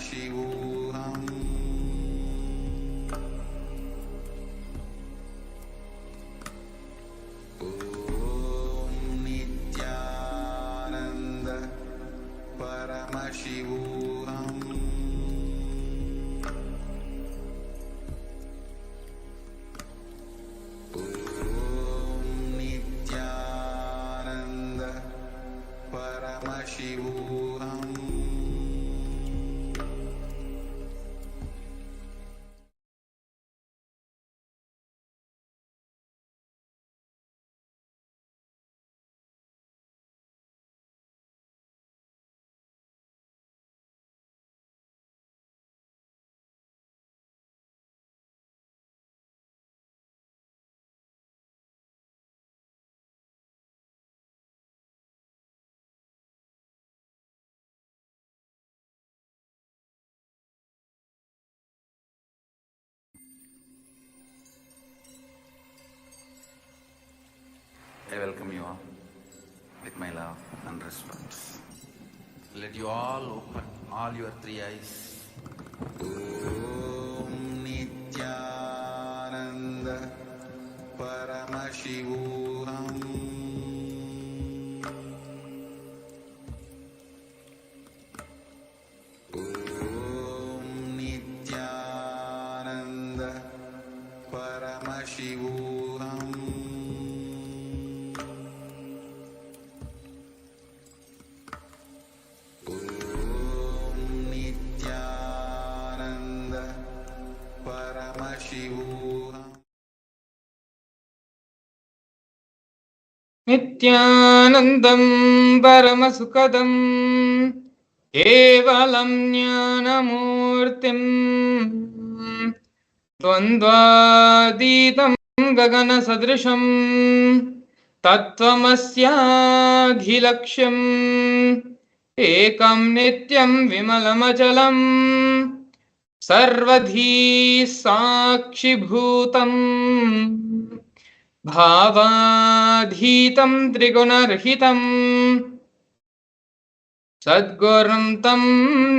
Paramashivam. Om Nithyananda Paramashivam. Om Nithyananda Paramashivam. I welcome you all with my love and respect. Let you all open all your three eyes. Om Nithyananda Paramashivam. Om Nithyananda Paramashivam. Nithyanandam Paramasukadam Kevalam Jnanamurtim Dvandvaditam Gagana Sadrisham Tattvamasyadhilaksham Ekam Nityam Vimalamachalam Sarvadhi Sakshibhutam Bhavadhitam Trigunarhitam Sadgurum Tam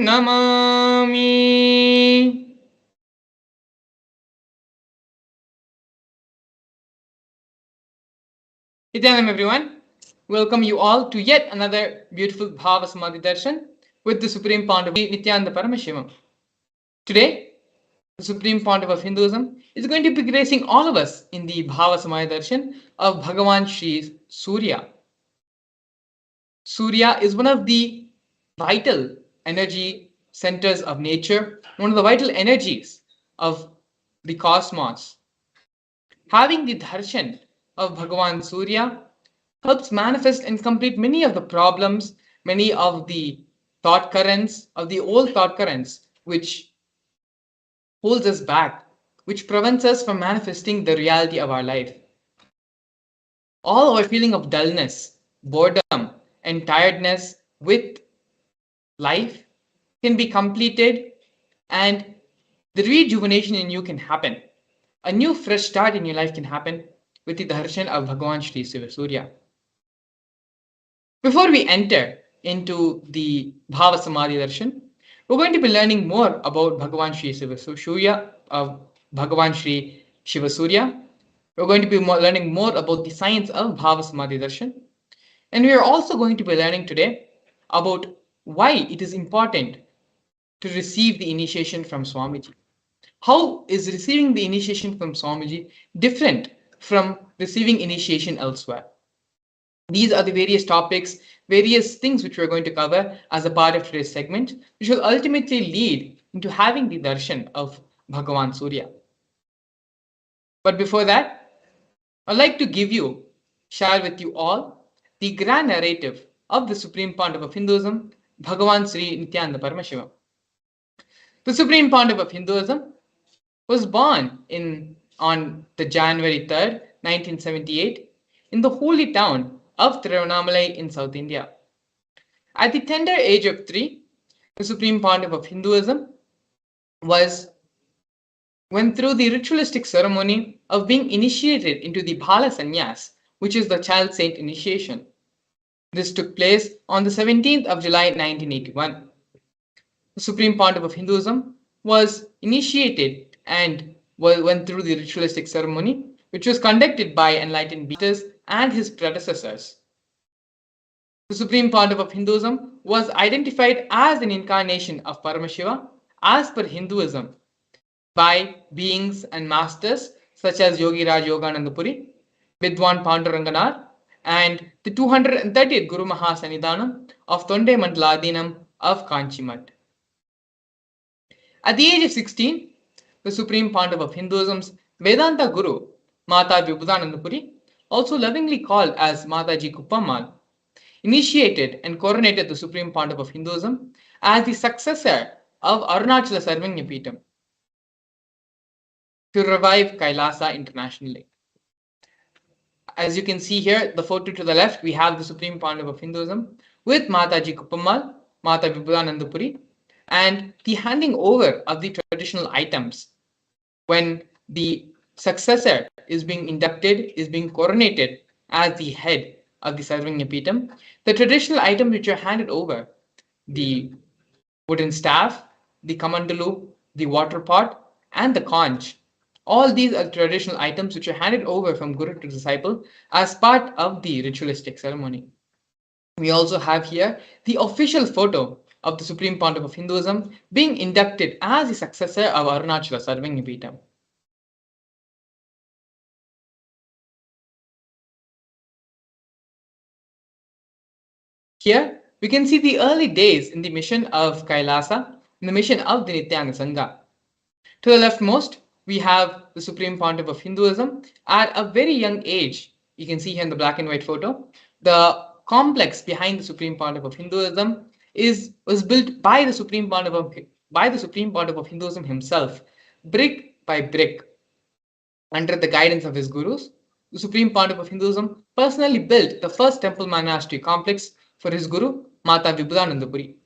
Namami. Nityanam everyone, welcome you all to yet another beautiful Bhava Samadhi Darshan with the Supreme Pontiff Nithyananda Paramashivam. Today, the Supreme Pontiff of Hinduism is going to be gracing all of us in the Bhava Samadhi Darshan of Bhagavan Shri Surya. Surya is one of the vital energy centers of nature, one of the vital energies of the cosmos. Having the darshan of Bhagavan Surya helps manifest and complete many of the problems, many of the thought currents, of the old thought currents, which holds us back, which prevents us from manifesting the reality of our life. All our feeling of dullness, boredom, and tiredness with life can be completed, and the rejuvenation in you can happen. A new fresh start in your life can happen with the darshan of Bhagavan Shri Surya. Before we enter into the Bhava Samadhi Darshan, we're going to be learning more about Bhagavan Shri Surya, Bhagavan Shri Shiva Surya. We're going to be learning more about the science of Bhava Samadhi Darshan. And we are also going to be learning today about why it is important to receive the initiation from Swamiji. How is receiving the initiation from Swamiji different from receiving initiation elsewhere? These are the various topics, various things which we're going to cover as a part of today's segment, which will ultimately lead into having the darshan of Bhagavan Surya. But before that, I'd like to share with you all the grand narrative of the Supreme Pontiff of Hinduism, Bhagavan Sri Nithyananda Paramashivam. The Supreme Pontiff of Hinduism was born on the January 3rd, 1978, in the holy town of Tiruvannamalai in South India. At the tender age of 3, the Supreme Pontiff of Hinduism went through the ritualistic ceremony of being initiated into the Bala Sannyas, which is the child saint initiation. This took place on the 17th of July 1981. the Supreme Pontiff of Hinduism, was initiated and went through the ritualistic ceremony, which was conducted by enlightened beings and his predecessors. The Supreme Pontiff of Hinduism was identified as an incarnation of Paramashiva as per Hinduism by beings and masters such as Yogi Raj Yogananda Puri, Vidwan Panduranganar, and the 230th Guru Mahasanidhanam of Tonde Mandaladinam of Kanchimat. At the age of 16, the Supreme Pontiff of Hinduism's Vedanta Guru, Mata Vibhudananda Puri, also lovingly called as Mataji Kuppammal, initiated and coronated the Supreme Pontiff of Hinduism as the successor of Arunachala Sarvagyapeetham to revive Kailasa internationally. As you can see here, the photo to the left, we have the Supreme Pontiff of Hinduism with Mataji Kuppammal, Mata Vibhudananda Puri, and the handing over of the traditional items when the successor is being inducted, is being coronated as the head of the Sarvagyapeetham. The traditional items which are handed over, the wooden staff, the kamandalu, the water pot, and the conch. All these are traditional items which are handed over from guru to disciple as part of the ritualistic ceremony. We also have here the official photo of the Supreme Pontiff of Hinduism being inducted as the successor of Arunachala Sarvagyapeetham. Here, we can see the early days in the mission of Kailasa, in the mission of the Nithyananda Sangha. To the leftmost, we have the Supreme Pontiff of Hinduism at a very young age. You can see here in the black and white photo. The complex behind the Supreme Pontiff of Hinduism was built by the Supreme Pontiff of Hinduism himself, brick by brick, under the guidance of his gurus. The Supreme Pontiff of Hinduism personally built the first temple monastery complex for his guru, Mata Vibhudananda Puri.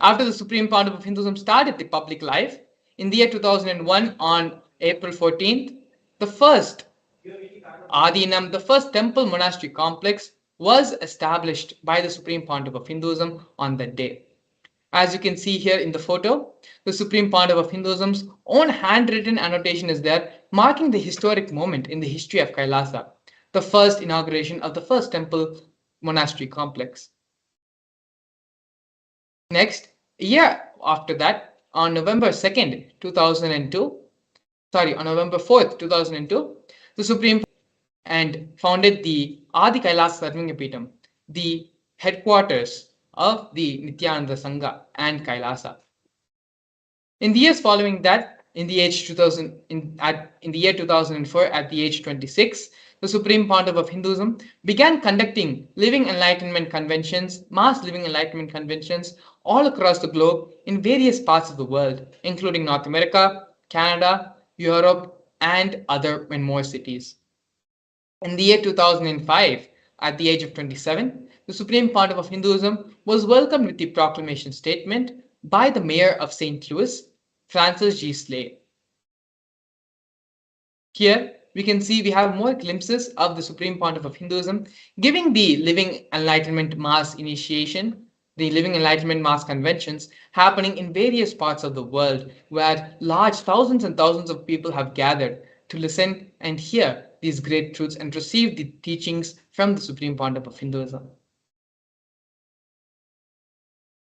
After the Supreme Pontiff of Hinduism started the public life, in the year 2001, on April 14th, the first Adinam, the first temple monastery complex, was established by the Supreme Pontiff of Hinduism on that day. As you can see here in the photo, the Supreme Pontiff of Hinduism's own handwritten annotation is there, marking the historic moment in the history of Kailasa, the first inauguration of the first temple monastery complex. Next, a year after that, on November 4th, 2002, the Supreme and founded the Adi Kailas Sarvagyapeetham, the headquarters of the Nithyananda Sangha and Kailasa. In the years following that, in the year 2004, at the age 26, the Supreme Pontiff of Hinduism began conducting living enlightenment conventions, mass living enlightenment conventions all across the globe in various parts of the world, including North America, Canada, Europe, and other and more cities. In the year 2005, at the age of 27, the Supreme Pontiff of Hinduism was welcomed with the proclamation statement by the mayor of St. Louis, Francis G. Slay. Here, we can see we have more glimpses of the Supreme Pontiff of Hinduism giving the Living Enlightenment Mass initiation, the Living Enlightenment Mass conventions happening in various parts of the world, where large thousands and thousands of people have gathered to listen and hear these great truths and receive the teachings from the Supreme Pontiff of Hinduism.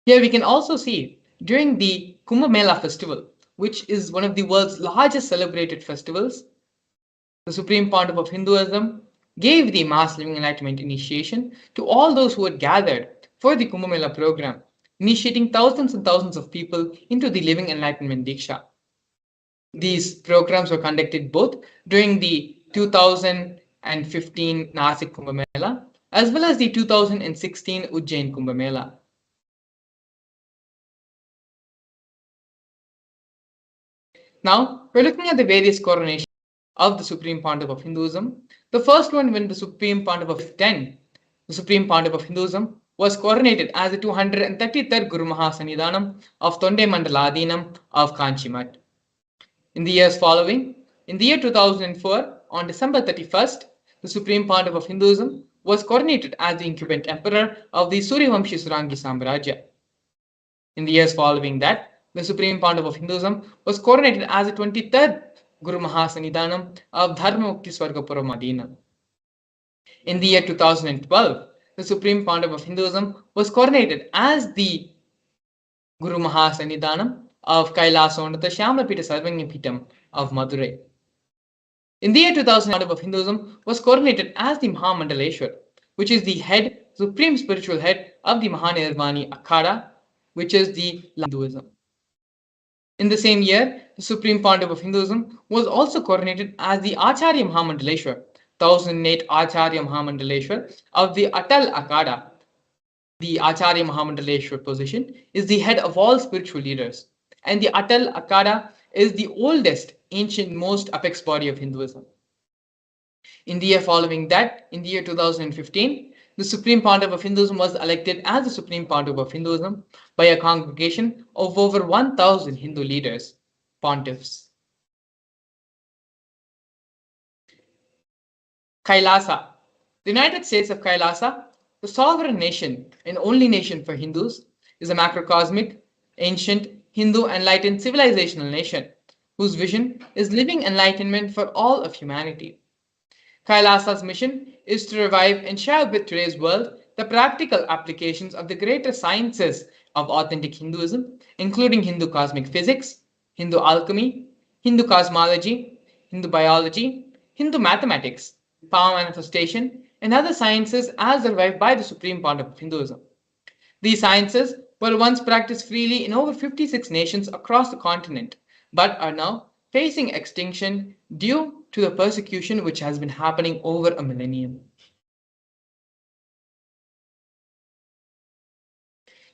Here we can also see during the Kumbh Mela festival, which is one of the world's largest celebrated festivals, the Supreme Pontiff of Hinduism gave the Mass Living Enlightenment initiation to all those who had gathered for the Kumbh Mela program, initiating thousands and thousands of people into the Living Enlightenment Diksha. These programs were conducted both during the 2015 Nasik Kumbh Mela as well as the 2016 Ujjain Kumbh Mela. Now, we're looking at the various coronations of the Supreme Pontiff of Hinduism. The first one, when the Supreme Pontiff of the Supreme Pontiff of Hinduism was coronated as the 233rd Guru Mahasanidhanam of Tonde Mandaladinam of Kanchimat. In the years following, in the year 2004, on December 31st, the Supreme Pontiff of Hinduism was coronated as the incumbent emperor of the Surya Vamshi Surangi Samrajya. In the years following that, the Supreme Pontiff of Hinduism was coronated as the 23rd Guru Mahasanidhanam of Dharmamukti Swargapuramadina. In the year 2012, the Supreme Pontiff of Hinduism was coronated as the Guru Mahasanidhanam of Kailasonata Shyamapita Sarvagnapitam of Madurai. In the year 2000, the Pontiff of Hinduism was coronated as the Mahamandaleshwar, which is the head, supreme spiritual head of the Mahanirvani Akhada, which is the Hinduism. In the same year, the Supreme Pontiff of Hinduism was also coronated as the Acharya Mahamandaleshwar, 1008 Acharya Mahamandaleshwar of the Atal Akhada. The Acharya Mahamandaleshwar position is the head of all spiritual leaders, and the Atal Akhada is the oldest, ancient, most apex body of Hinduism. In the year following that, in the year 2015, the Supreme Pontiff of Hinduism was elected as the Supreme Pontiff of Hinduism by a congregation of over 1,000 Hindu leaders, pontiffs. Kailasa. The United States of Kailasa, the sovereign nation and only nation for Hindus, is a macrocosmic, ancient, Hindu enlightened civilizational nation whose vision is living enlightenment for all of humanity. Kailasa's mission is to revive and share with today's world the practical applications of the greater sciences of authentic Hinduism, including Hindu cosmic physics, Hindu alchemy, Hindu cosmology, Hindu biology, Hindu mathematics, power manifestation, and other sciences as revived by the Supreme Pontiff of Hinduism. These sciences were once practiced freely in over 56 nations across the continent, but are now facing extinction due to the persecution which has been happening over a millennium.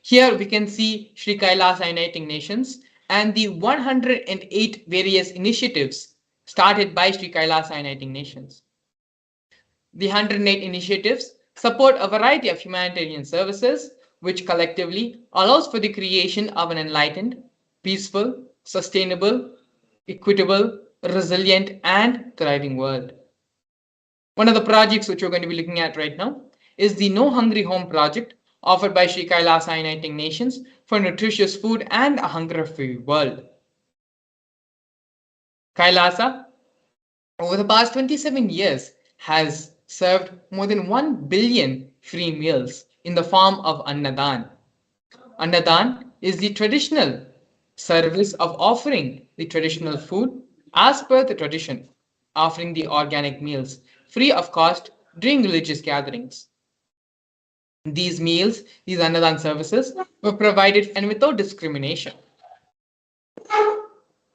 Here we can see Sri Kailasa Uniting Nations and the 108 various initiatives started by Sri Kailasa Uniting Nations. The 108 initiatives support a variety of humanitarian services, which collectively allows for the creation of an enlightened, peaceful, sustainable, equitable, resilient, and thriving world. One of the projects which we're going to be looking at right now is the No Hungry Home project offered by Sri Kailasa Uniting Nations for nutritious food and a hunger-free world. Kailasa, over the past 27 years, has served more than 1 billion free meals in the form of Annadan. Annadan is the traditional service of offering the traditional food as per the tradition, offering the organic meals free of cost during religious gatherings. These meals, these Annadan services, were provided and without discrimination.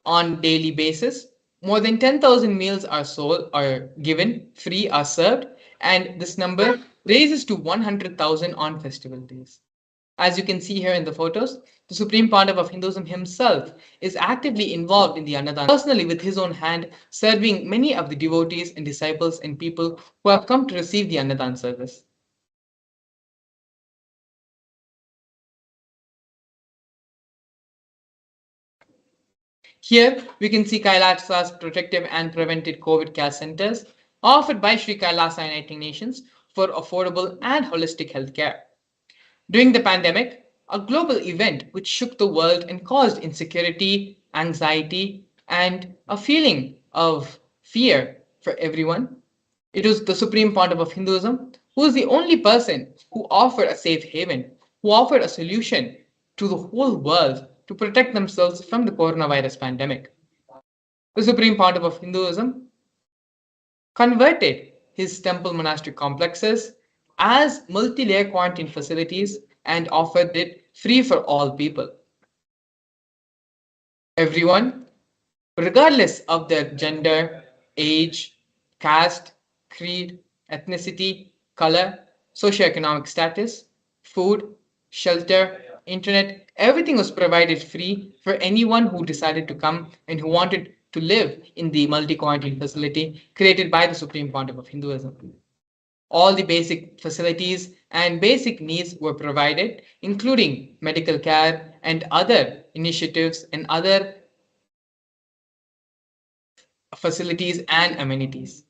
On daily basis, more than 10,000 meals are sold, are given, free, are served, and this number raises to 100,000 on festival days. As you can see here in the photos, the Supreme Pontiff of Hinduism himself is actively involved in the Annadan, personally with his own hand, serving many of the devotees and disciples and people who have come to receive the Annadan service. Here we can see Kailasa's protective and preventive COVID care centers offered by Sri Kailasa Uniting Nations for affordable and holistic health care. During the pandemic, a global event which shook the world and caused insecurity, anxiety, and a feeling of fear for everyone, it was the Supreme Pontiff of Hinduism who was the only person who offered a safe haven, who offered a solution to the whole world to protect themselves from the coronavirus pandemic. The Supreme Pontiff of Hinduism converted his temple monastic complexes as multi-layer quarantine facilities and offered it free for all people. Everyone, regardless of their gender, age, caste, creed, ethnicity, color, socioeconomic status, food, shelter, internet, everything was provided free for anyone who decided to come and who wanted to live in the multi-quarantine facility created by the Supreme Pontiff of Hinduism. All the basic facilities and basic needs were provided, including medical care and other initiatives and other facilities and amenities.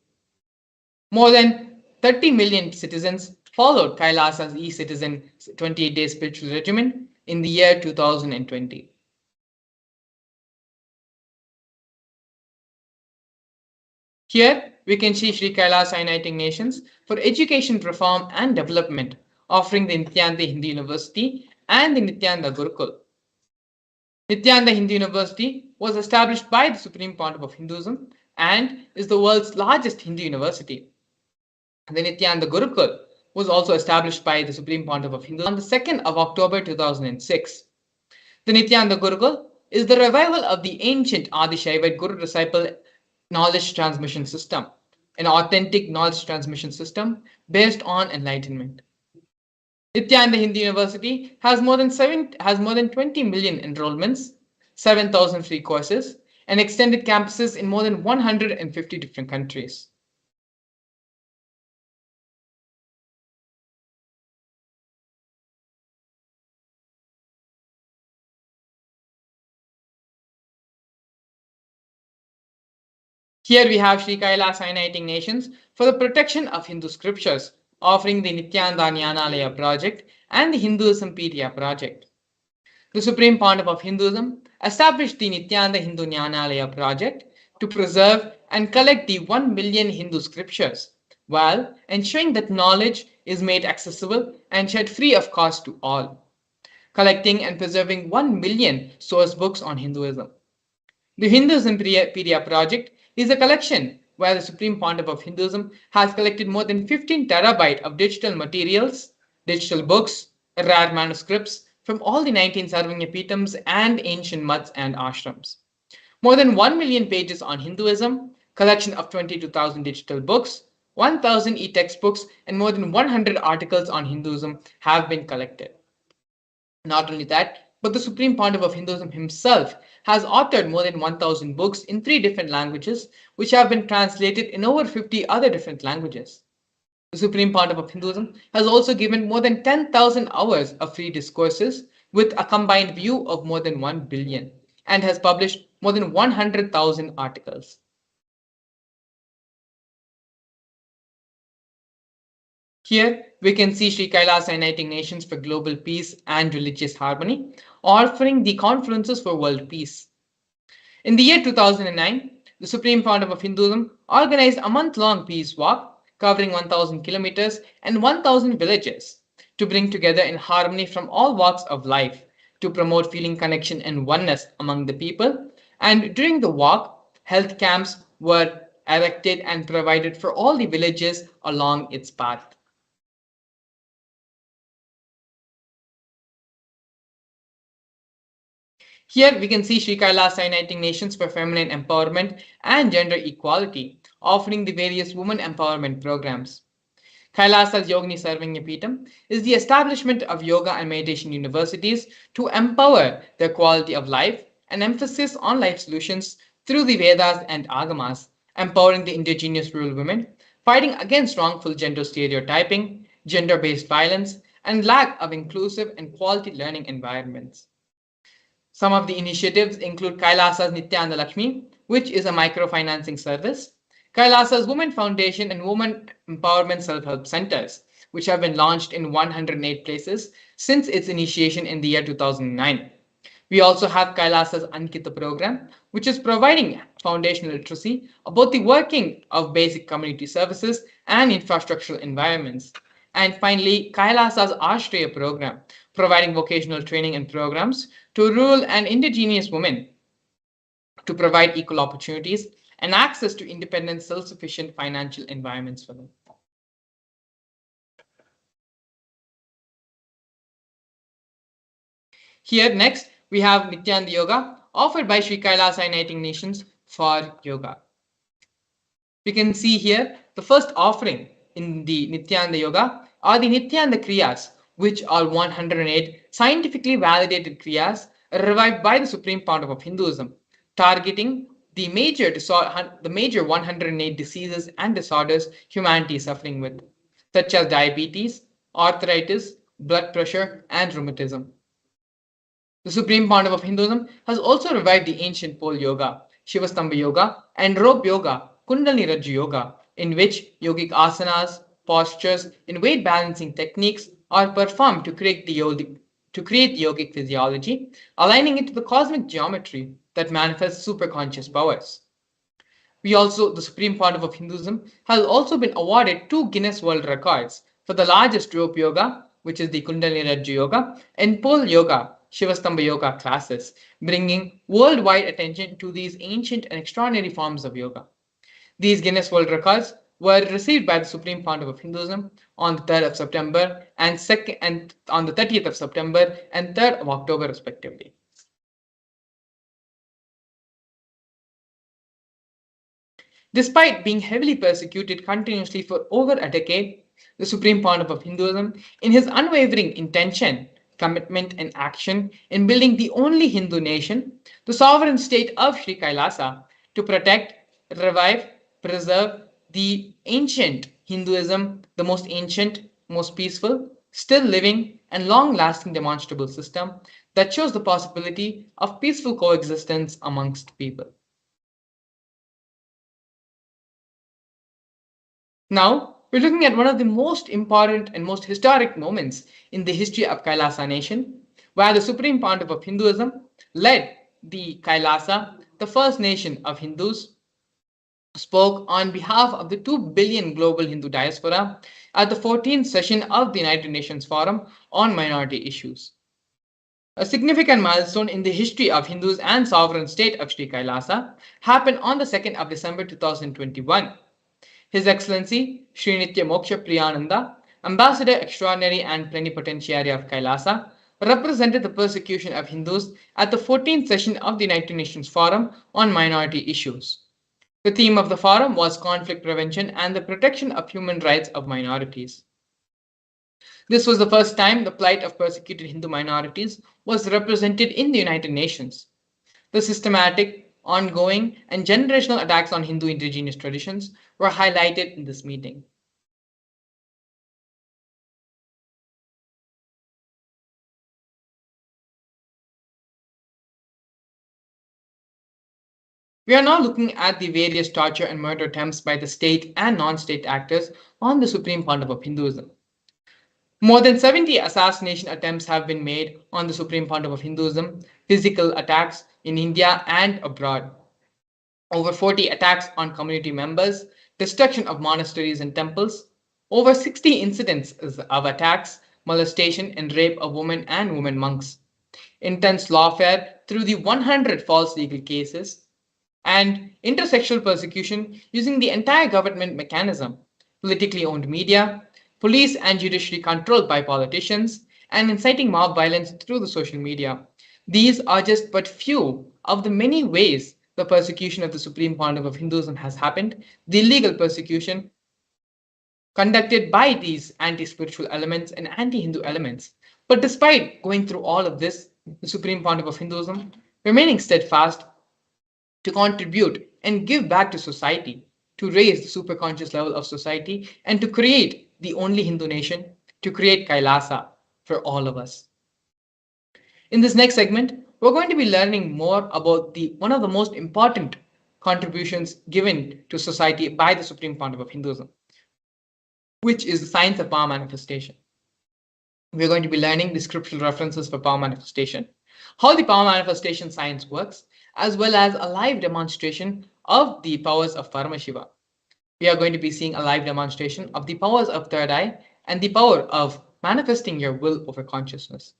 More than 30 million citizens followed Kailasa's e-citizen 28-day spiritual regimen in the year 2020. Here, we can see Sri Kailas uniting nations for education reform and development, offering the Nithyananda Hindu University and the Nithyananda Gurukul. Nithyananda Hindu University was established by the Supreme Pontiff of Hinduism and is the world's largest Hindu university. The Nithyananda Gurukul was also established by the Supreme Pontiff of Hinduism on the 2nd of October 2006. The Nithyananda Gurukul is the revival of the ancient Adi Shaivite Guru-disciple knowledge transmission system, an authentic knowledge transmission system based on enlightenment. Nithyananda Hindu University has more than 20 million enrollments, 7,000 free courses, and extended campuses in more than 150 different countries. Here we have Sri Kailas uniting nations for the protection of Hindu scriptures, offering the Nithyananda Jnanalaya project and the Hinduismpedia project. The Supreme Pontiff of Hinduism established the Nithyananda Hindu Jnanalaya project to preserve and collect the 1 million Hindu scriptures, while ensuring that knowledge is made accessible and shared free of cost to all. Collecting and preserving 1 million source books on Hinduism. The Hinduismpedia project is a collection where the Supreme Pontiff of Hinduism has collected more than 15 terabyte of digital materials, digital books, rare manuscripts from all the 19 Sarvanya and ancient mats and ashrams. More than 1 million pages on Hinduism, collection of 22,000 digital books, 1,000 e-textbooks, and more than 100 articles on Hinduism have been collected. Not only that, but the Supreme Pontiff of Hinduism himself has authored more than 1,000 books in 3 different languages, which have been translated in over 50 other different languages. The Supreme Pontiff of Hinduism has also given more than 10,000 hours of free discourses with a combined view of more than 1 billion and has published more than 100,000 articles. Here, we can see Sri Kailas uniting nations for global peace and religious harmony, offering the conferences for world peace. In the year 2009, the Supreme Pontiff of Hinduism organized a month-long peace walk covering 1,000 kilometers and 1,000 villages to bring together in harmony from all walks of life to promote feeling connection and oneness among the people. And during the walk, health camps were erected and provided for all the villages along its path. Here we can see Sri Kailas uniting nations for feminine empowerment and gender equality, offering the various women empowerment programs. Kailasa's Yogini Sarvanya is the establishment of yoga and meditation universities to empower their quality of life and emphasis on life solutions through the Vedas and Agamas, empowering the indigenous rural women, fighting against wrongful gender stereotyping, gender-based violence, and lack of inclusive and quality learning environments. Some of the initiatives include Kailasa's Nithyananda Lakshmi, which is a microfinancing service, Kailasa's Women Foundation and Women Empowerment Self-Help Centers, which have been launched in 108 places since its initiation in the year 2009. We also have Kailasa's Ankita program, which is providing foundational literacy about the working of basic community services and infrastructural environments. And finally, Kailasa's Ashraya program, providing vocational training and programs to rural and indigenous women to provide equal opportunities and access to independent, self-sufficient financial environments for them. Here next, we have Nityananda Yoga, offered by Sri Kailas Uniting Nations for yoga. We can see here the first offering in the Nityananda Yoga are the Nityananda Kriyas, which are 108 scientifically validated Kriyas revived by the Supreme Pontiff of Hinduism, targeting the major 108 diseases and disorders humanity is suffering with, such as diabetes, arthritis, blood pressure, and rheumatism. The Supreme Pontiff of Hinduism has also revived the ancient pole yoga, Shivastambha yoga, and rope yoga, Kundalini Rajju yoga, in which yogic asanas, postures, and weight balancing techniques are performed to to create yogic physiology, aligning it to the cosmic geometry that manifests superconscious powers. The Supreme Pontiff of Hinduism, has also been awarded 2 Guinness World Records for the largest rope yoga, which is the Kundalini Rajya Yoga, and pole yoga, Shivastambha Yoga classes, bringing worldwide attention to these ancient and extraordinary forms of yoga. These Guinness World Records were received by the Supreme Pontiff of Hinduism on the 3rd of September and on the 30th of September and 3rd of October respectively. Despite being heavily persecuted continuously for over a decade, the Supreme Pontiff of Hinduism, in his unwavering intention, commitment, and action in building the only Hindu nation, the sovereign state of Sri Kailasa, to protect, revive, preserve the ancient Hinduism, the most ancient, most peaceful, still living, and long lasting demonstrable system that shows the possibility of peaceful coexistence amongst people. Now, we're looking at one of the most important and most historic moments in the history of Kailasa nation, where the Supreme Pontiff of Hinduism led the Kailasa, the first nation of Hindus, spoke on behalf of the 2 billion global Hindu diaspora at the 14th session of the United Nations Forum on Minority Issues. A significant milestone in the history of Hindus and sovereign state of Sri Kailasa happened on the 2nd of December 2021. His Excellency Sri Nitya Moksha Priyananda, Ambassador Extraordinary and Plenipotentiary of Kailasa, represented the persecution of Hindus at the 14th session of the United Nations Forum on Minority Issues. The theme of the forum was conflict prevention and the protection of human rights of minorities. This was the first time the plight of persecuted Hindu minorities was represented in the United Nations. The systematic, ongoing, and generational attacks on Hindu indigenous traditions were highlighted in this meeting. We are now looking at the various torture and murder attempts by the state and non-state actors on the Supreme Pontiff of Hinduism. More than 70 assassination attempts have been made on the Supreme Pontiff of Hinduism, physical attacks in India and abroad. Over 40 attacks on community members, destruction of monasteries and temples, over 60 incidents of attacks, molestation, and rape of women and women monks, intense lawfare through the 100 false legal cases, and intersexual persecution using the entire government mechanism, politically owned media, police and judiciary controlled by politicians, and inciting mob violence through the social media. These are just but few of the many ways the persecution of the Supreme Pontiff of Hinduism has happened, the illegal persecution conducted by these anti-spiritual elements and anti-Hindu elements. But despite going through all of this, the Supreme Pontiff of Hinduism remaining steadfast to contribute and give back to society, to raise the superconscious level of society, and to create the only Hindu nation, to create Kailasa for all of us. In this next segment, we're going to be learning more about one of the most important contributions given to society by the Supreme Pontiff of Hinduism, which is the science of power manifestation. We're going to be learning the scriptural references for power manifestation, how the power manifestation science works, as well as a live demonstration of the powers of Paramashivam. We are going to be seeing a live demonstration of the powers of third eye and the power of manifesting your will over consciousness.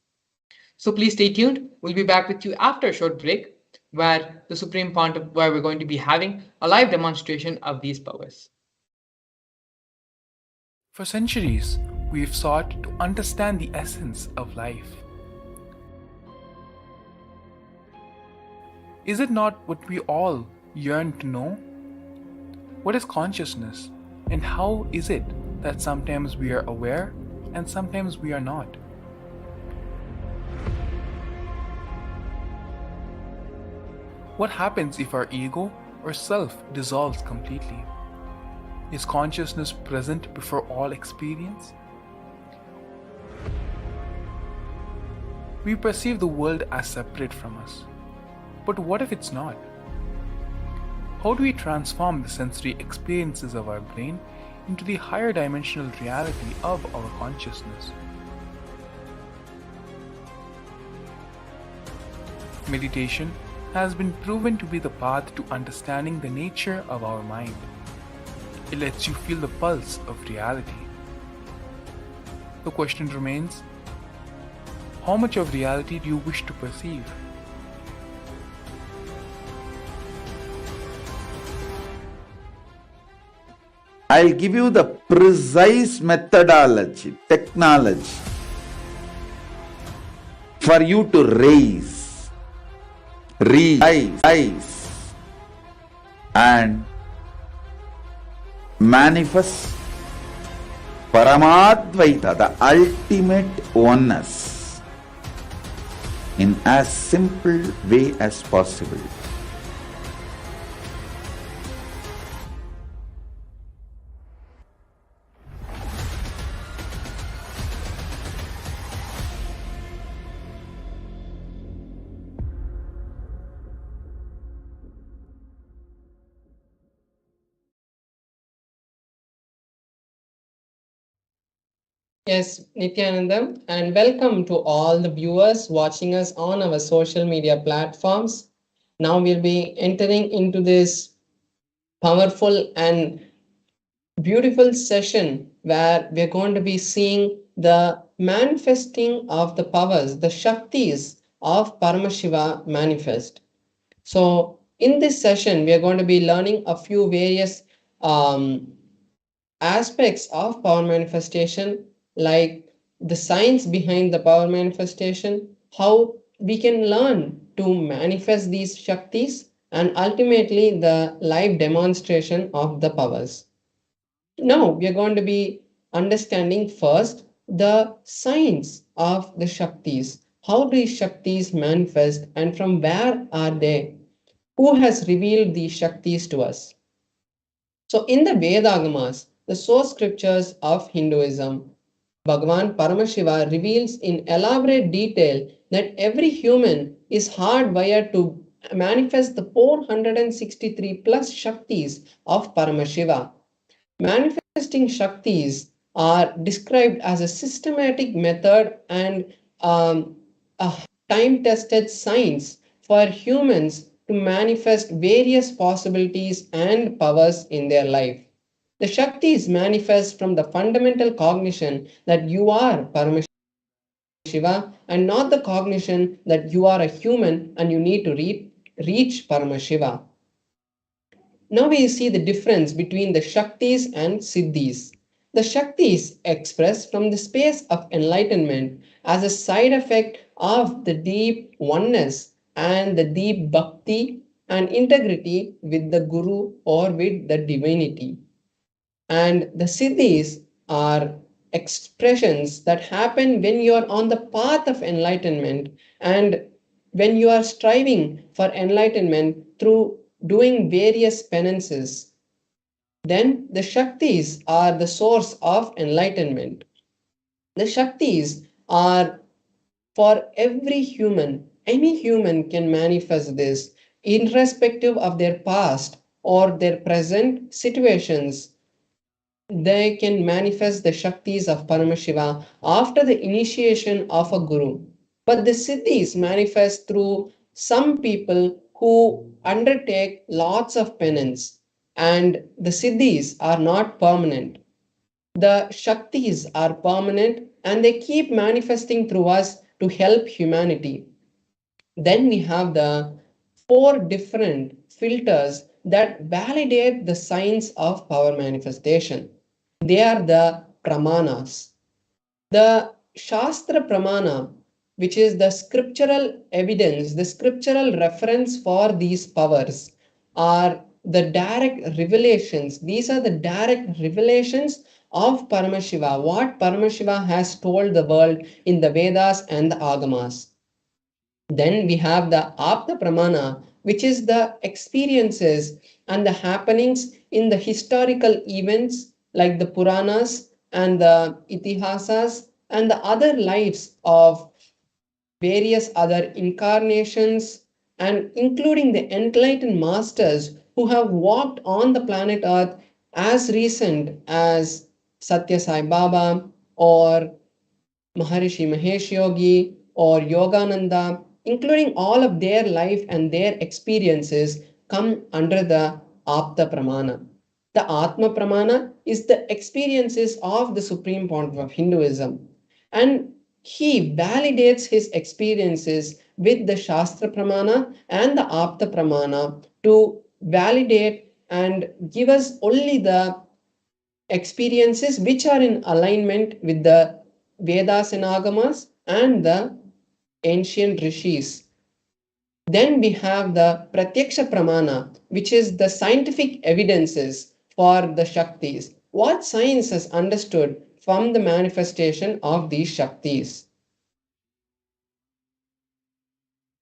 So please stay tuned. We'll be back with you after a short break where we're going to be having a live demonstration of these powers. For centuries, we've sought to understand the essence of life. Is it not what we all yearn to know? What is consciousness, and how is it that sometimes we are aware and sometimes we are not? What happens if our ego or self dissolves completely? Is consciousness present before all experience? We perceive the world as separate from us. But what if it's not? How do we transform the sensory experiences of our brain into the higher dimensional reality of our consciousness? Meditation has been proven to be the path to understanding the nature of our mind. It lets you feel the pulse of reality. The question remains, how much of reality do you wish to perceive? I'll give you the precise methodology, technology for you to raise, rise, and manifest Paramadvaita, the ultimate oneness, in as simple way as possible. Yes, Nithyananda, and welcome to all the viewers watching us on our social media platforms. Now we'll be entering into this powerful and beautiful session where we're going to be seeing the manifesting of the powers, the Shaktis of Paramashiva manifest. So, in this session, we are going to be learning a few various um, aspects of power manifestation, like the science behind the power manifestation, how we can learn to manifest these Shaktis, and ultimately the live demonstration of the powers. Now, we are going to be understanding first the science of the Shaktis. How these Shaktis manifest and from where are they? Who has revealed these Shaktis to us? So, in the Vedagamas, the source scriptures of Hinduism, Bhagavan Paramashiva reveals in elaborate detail that every human is hardwired to manifest the 463 plus Shaktis of Paramashiva. Manifesting Shaktis are described as a systematic method and a time tested science for humans to manifest various possibilities and powers in their life. The Shaktis manifest from the fundamental cognition that you are Paramashiva and not the cognition that you are a human and you need to reach Paramashiva. Now we see the difference between the Shaktis and Siddhis. The Shaktis express from the space of enlightenment as a side effect of the deep oneness and the deep bhakti and integrity with the Guru or with the divinity. And the Siddhis are expressions that happen when you are on the path of enlightenment and when you are striving for enlightenment through doing various penances. Then the Shaktis are the source of enlightenment. The Shaktis are for every human. Any human can manifest this, irrespective of their past or their present situations. They can manifest the Shaktis of Paramashiva after the initiation of a Guru. But the Siddhis manifest through some people who undertake lots of penance, and the Siddhis are not permanent. The Shaktis are permanent and they keep manifesting through us to help humanity. Then we have the four different filters that validate the science of power manifestation. They are the pramanas. The Shastra Pramana, which is the scriptural evidence, the scriptural reference for these powers, are the direct revelations. These are the direct revelations of Paramashiva, what Paramashiva has told the world in the Vedas and the Agamas. Then we have the Apta Pramana, which is the experiences and the happenings in the historical events like the Puranas and the Itihasas and the other lives of various other incarnations and including the enlightened masters who have walked on the planet Earth as recent as Satya Sai Baba or Maharishi Mahesh Yogi or Yogananda including all of their life and their experiences, come under the Apta Pramana. The Atma Pramana is the experiences of the Supreme Pontiff of Hinduism, and he validates his experiences with the Shastra Pramana and the Apta Pramana to validate and give us only the experiences which are in alignment with the Vedas and Agamas and the ancient rishis. Then we have the Pratyaksha Pramana, which is the scientific evidences for the Shaktis. What science has understood from the manifestation of these Shaktis.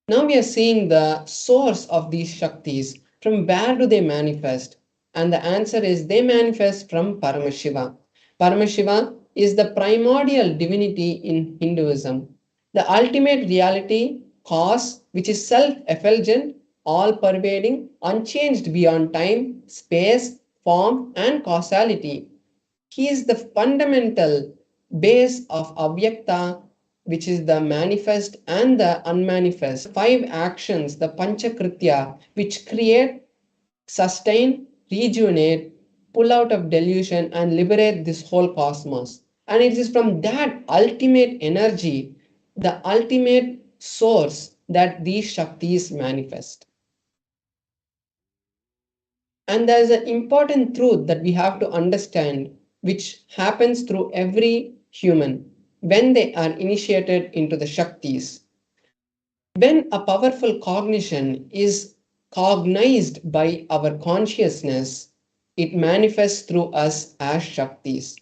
Now we are seeing the source of these Shaktis. From where do they manifest? And the answer is they manifest from Paramashiva. Paramashiva is the primordial divinity in Hinduism, the ultimate reality, cause, which is self-effulgent, all-pervading, unchanged beyond time, space, form, and causality. He is the fundamental base of Avyakta, which is the manifest and the unmanifest. 5 actions, the Panchakritya, which create, sustain, rejuvenate, pull out of delusion, and liberate this whole cosmos. And it is from that ultimate energy, the ultimate source, that these Shaktis manifest. And there is an important truth that we have to understand, which happens through every human when they are initiated into the Shaktis. When a powerful cognition is cognized by our consciousness, it manifests through us as Shaktis.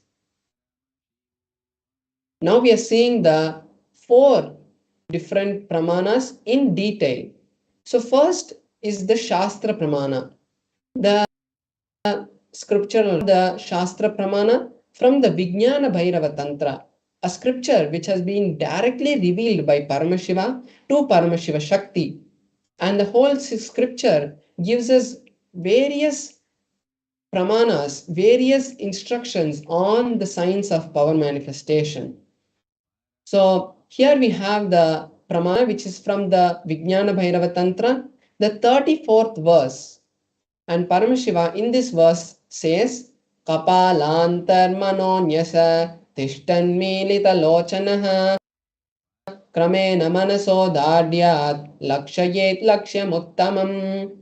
Now we are seeing the 4 different pramanas in detail. So first is the Shastra Pramana. The scripture, the Shastra Pramana from the Vijnana Bhairava Tantra, a scripture which has been directly revealed by Paramashiva to Paramashiva Shakti. And the whole scripture gives us various pramanas, various instructions on the science of power manifestation. So here we have the pramana which is from the Vijnana Bhairava Tantra, the 34th verse. And Paramashiva in this verse says, Kapalantar manonyasa tishtan milita lochanaha kramena manaso dadyat lakshayet lakshyamuttamam.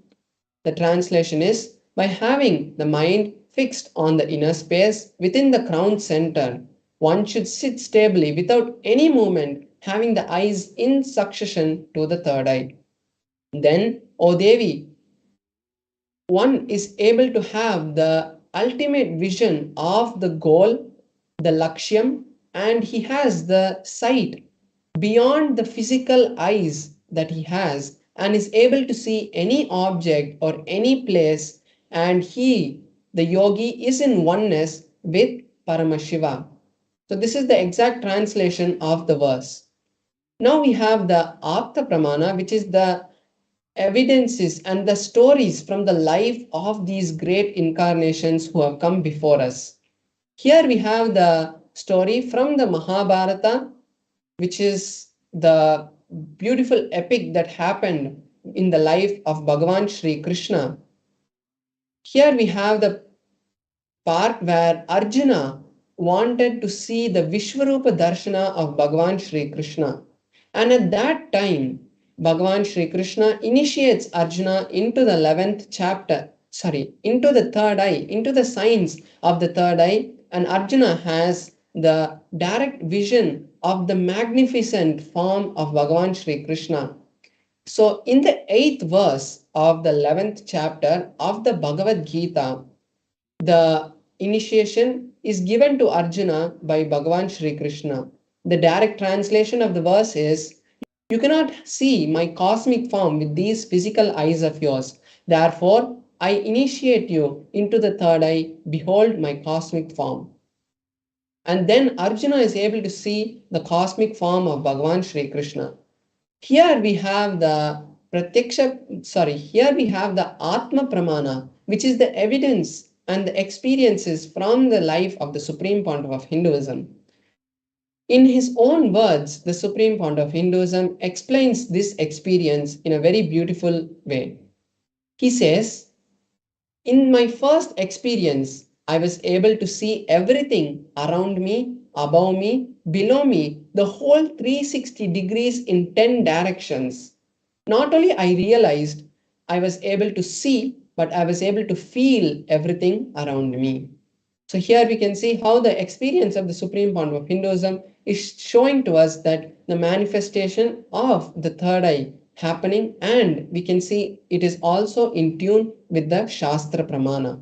The translation is, by having the mind fixed on the inner space within the crown center, one should sit stably without any movement, having the eyes in succession to the third eye. Then, O Devi, one is able to have the ultimate vision of the goal, the lakshyam, and he has the sight beyond the physical eyes that he has and is able to see any object or any place, and he, the yogi, is in oneness with Paramashiva. So this is the exact translation of the verse. Now we have the Apta Pramana, which is the evidences and the stories from the life of these great incarnations who have come before us. Here we have the story from the Mahabharata, which is the beautiful epic that happened in the life of Bhagavan Shri Krishna. Here we have the part where Arjuna wanted to see the Vishwarupa Darshana of Bhagavan Shri Krishna. And at that time, Bhagavan Shri Krishna initiates Arjuna into the 11th chapter, into the third eye, into the science of the third eye, and Arjuna has the direct vision of the magnificent form of Bhagavan Shri Krishna. So in the 8th verse of the 11th chapter of the Bhagavad Gita, the initiation is given to Arjuna by Bhagavan Shri Krishna. The direct translation of the verse is, you cannot see my cosmic form with these physical eyes of yours. Therefore, I initiate you into the third eye. Behold my cosmic form. And then Arjuna is able to see the cosmic form of Bhagavan Shri Krishna. Here we have the here we have the Atma Pramana, which is the evidence and the experiences from the life of the Supreme Pontiff of Hinduism. In his own words, the Supreme Point of Hinduism explains this experience in a very beautiful way. He says, in my first experience, I was able to see everything around me, above me, below me, the whole 360 degrees in 10 directions. Not only I realized I was able to see, but I was able to feel everything around me. So here we can see how the experience of the Supreme Point of Hinduism is showing to us that the manifestation of the third eye happening, and we can see it is also in tune with the Shastra Pramana.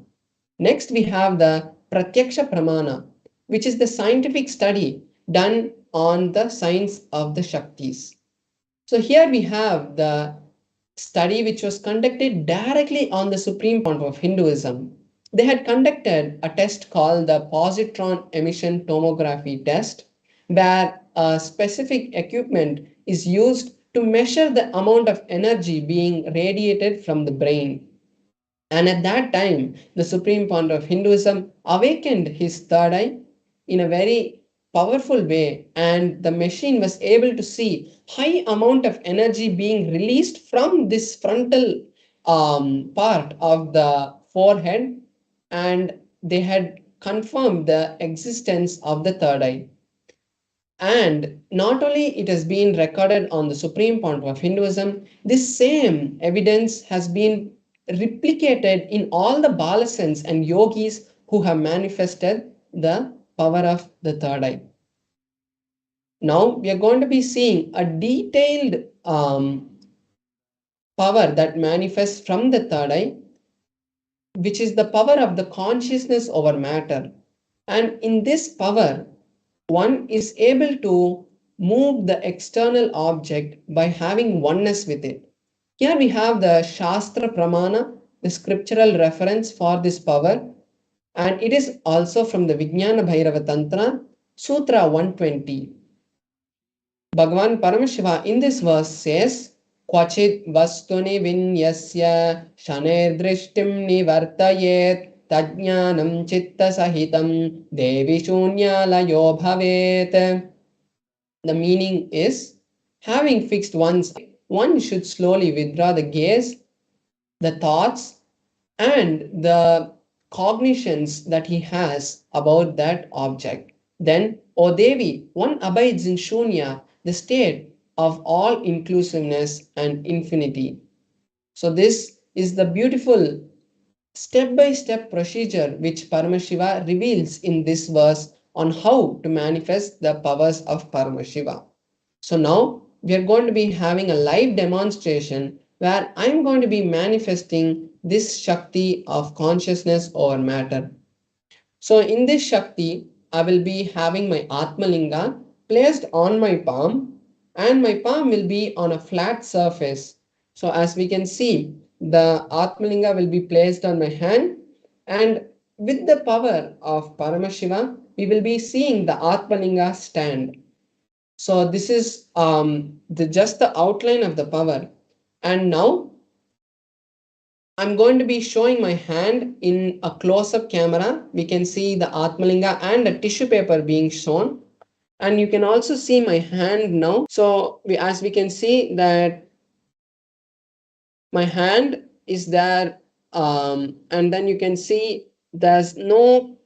Next we have the Pratyaksha Pramana, which is the scientific study done on the science of the Shaktis. So here we have the study which was conducted directly on the Supreme Point of Hinduism. They had conducted a test called the positron emission tomography test, where a specific equipment is used to measure the amount of energy being radiated from the brain. And at that time, the Supreme Point of Hinduism awakened his third eye in a very powerful way, and the machine was able to see high amount of energy being released from this frontal part of the forehead, and they had confirmed the existence of the third eye. And not only it has been recorded on the Supreme Point of Hinduism, this same evidence has been replicated in all the balasans and yogis who have manifested the power of the third eye. Now we are going to be seeing a detailed power that manifests from the third eye, which is the power of the consciousness over matter. And in this power, one is able to move the external object by having oneness with it. Here we have the Shastra Pramana, the scriptural reference for this power, and it is also from the Vijnana Bhairava Tantra, Sutra 120. Bhagavan Paramashiva in this verse says, Kvachit vastuni vinyasya shaner drishtim nivartayet tajnanam chitta sahitam devi shunyalayo bhavet. The meaning is, having fixed one's eye, one should slowly withdraw the gaze, the thoughts, and the cognitions that he has about that object. Then, O Devi, one abides in Shunya, the state of all inclusiveness and infinity. So, this is the beautiful step-by-step procedure which Paramashiva reveals in this verse on how to manifest the powers of Paramashiva. So now we are going to be having a live demonstration where I'm going to be manifesting this Shakti of consciousness over matter. So in this Shakti, I will be having my Atmalinga placed on my palm, and my palm will be on a flat surface. So as we can see, the Atmalinga will be placed on my hand, and with the power of Paramashiva, we will be seeing the Atmalinga stand. So this is just the outline of the power. And now I'm going to be showing my hand in a close-up camera. We can see the Atmalinga and a tissue paper being shown. And you can also see my hand now. So as we can see that my hand is there, and then you can see there's no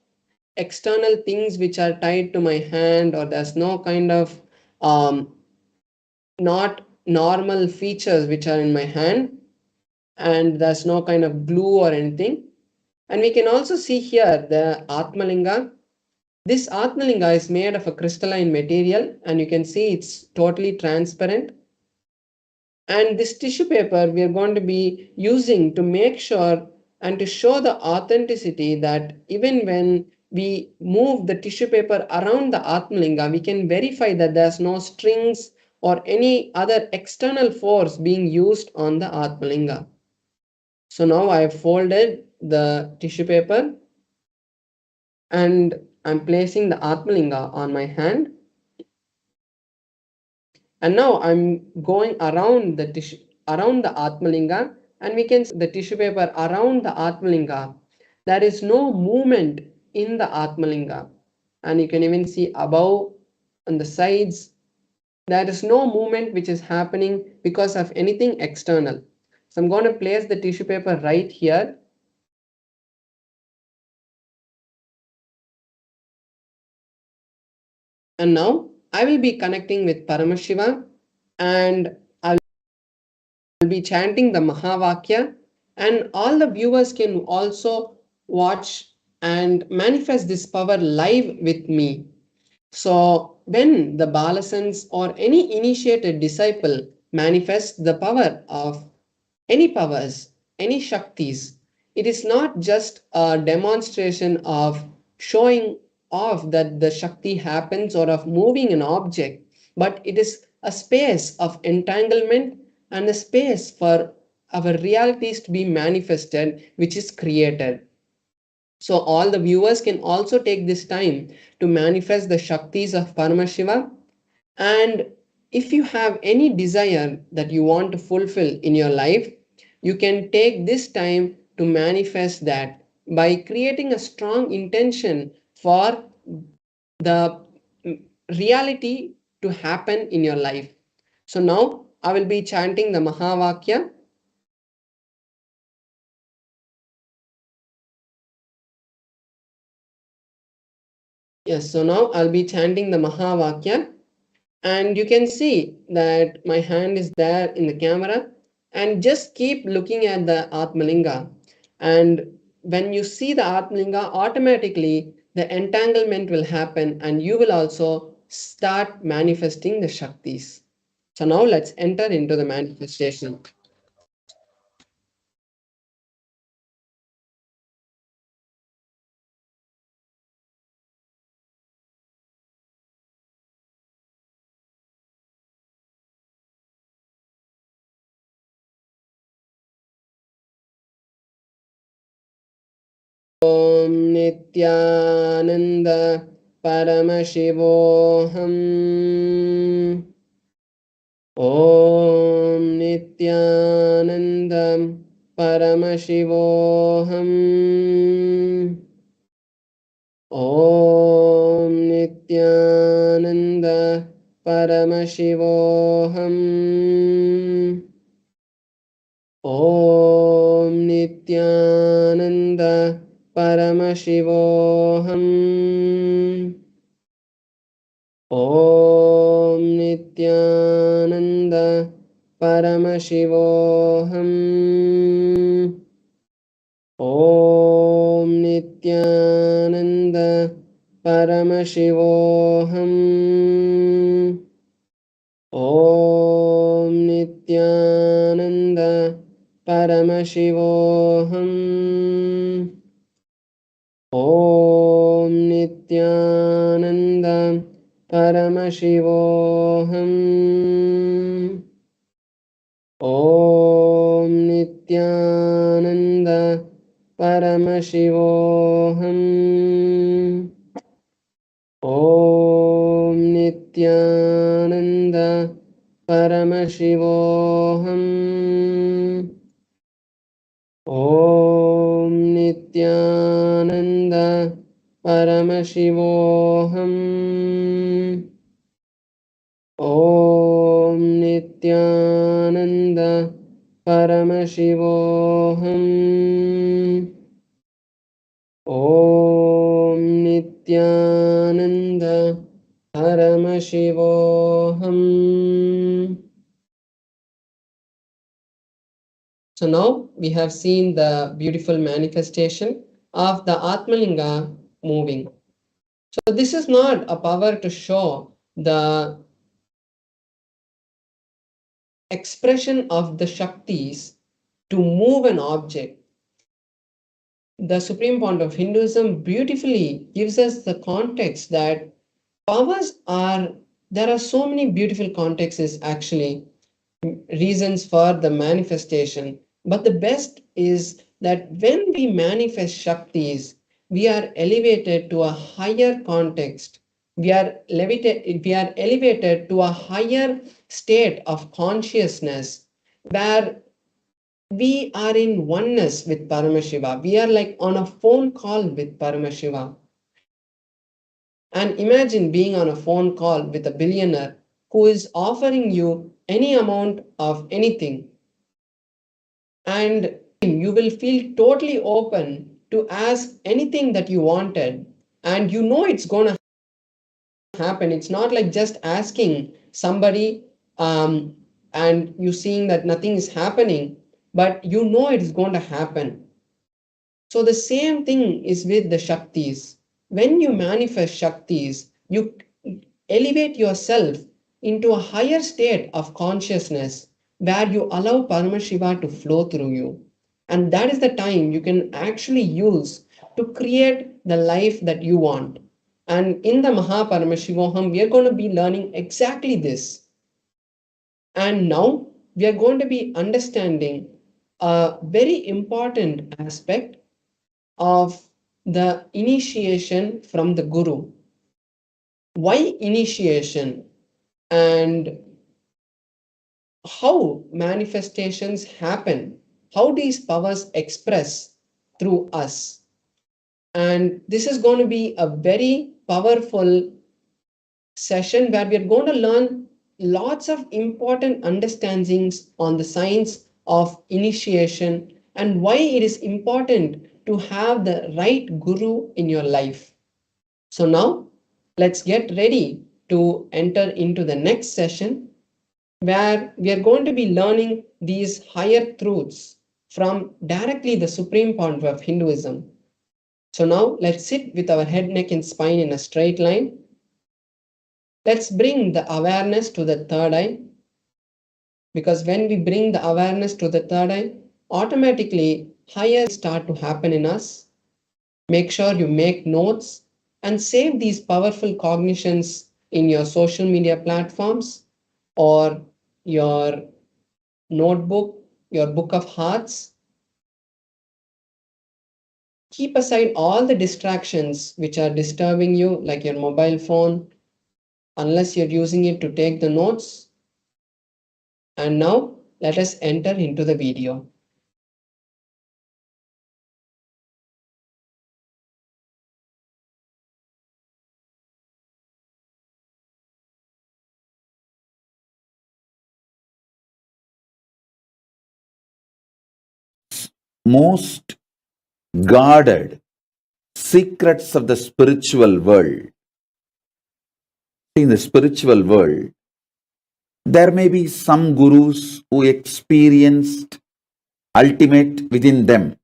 external things which are tied to my hand, or there's no kind of not normal features which are in my hand, and there's no kind of glue or anything. And we can also see here the Atmalinga. This Atmalinga is made of a crystalline material, and you can see it's totally transparent. And this tissue paper we are going to be using to make sure and to show the authenticity that even when we move the tissue paper around the Atmalinga, we can verify that there's no strings or any other external force being used on the Atmalinga. So now I have folded the tissue paper and I'm placing the Atmalinga on my hand. And now I'm going around the tissue, around the Atmalinga, and we can see the tissue paper around the Atmalinga. There is no movement in the Atmalinga. And you can even see above on the sides. There is no movement which is happening because of anything external. So I'm going to place the tissue paper right here. And now I will be connecting with Paramashiva, and I'll be chanting the Mahavakya, and all the viewers can also watch and manifest this power live with me. So when the Balasans or any initiated disciple manifests the power of any powers, any Shaktis, it is not just a demonstration of showing off that the Shakti happens or of moving an object, but it is a space of entanglement and a space for our realities to be manifested, which is created. So all the viewers can also take this time to manifest the Shaktis of Paramashiva. And if you have any desire that you want to fulfill in your life, you can take this time to manifest that by creating a strong intention for the reality to happen in your life. So now I will be chanting the Mahavakya. Yes, so now I'll be chanting the Mahavakya, and you can see that my hand is there in the camera, and just keep looking at the Atmalinga, and when you see the Atmalinga, automatically the entanglement will happen and you will also start manifesting the Shaktis. So now let's enter into the manifestation. Om Nithyananda Paramashivoham. Om Nithyananda Paramashivoham. Om Nithyananda Paramashivoham. Om Nithyananda Paramashivoham. Om Nithyananda Paramashivoham. Om Nithyananda Paramashivoham. Om Nithyananda Paramashivoham. Om Nithyananda Paramashivoham. Om Nithyananda Paramashivoham. Om Nithyananda Paramashivoham. Om Nithyananda Paramashivoham. Om Nithyananda Paramashivoham. Om Nithyananda Paramashivoham. So now we have seen the beautiful manifestation of the Atmalinga moving. So this is not a power to show the expression of the Shaktis to move an object. The Supreme Point of Hinduism beautifully gives us the context that there are so many beautiful contexts actually, reasons for the manifestation. But the best is that when we manifest Shaktis, we are elevated to a higher context. We are elevated to a higher state of consciousness where we are in oneness with Paramashiva. We are like on a phone call with Paramashiva. And imagine being on a phone call with a billionaire who is offering you any amount of anything, and you will feel totally open to ask anything that you wanted, and you know it's going to happen. It's not like just asking somebody and you seeing that nothing is happening, but you know it is going to happen. So the same thing is with the Shaktis. When you manifest Shaktis, you elevate yourself into a higher state of consciousness where you allow Paramashiva to flow through you. And that is the time you can actually use to create the life that you want. And in the Paramashivoham, we are going to be learning exactly this. And now we are going to be understanding a very important aspect of the initiation from the Guru. Why initiation and how manifestations happen, how these powers express through us. And this is going to be a very powerful session where we are going to learn lots of important understandings on the science of initiation and why it is important to have the right guru in your life. So now let's get ready to enter into the next session where we are going to be learning these higher truths from directly the supreme point of Hinduism. So now let's sit with our head, neck, and spine in a straight line. Let's bring the awareness to the third eye, because when we bring the awareness to the third eye, automatically higher start to happen in us. Make sure you make notes and save these powerful cognitions in your social media platforms or your notebook, your book of hearts. Keep aside all the distractions which are disturbing you, like your mobile phone, unless you're using it to take the notes. And now let us enter into the video. Most guarded secrets of the spiritual world. In the spiritual world, there may be some gurus who experienced ultimate within them,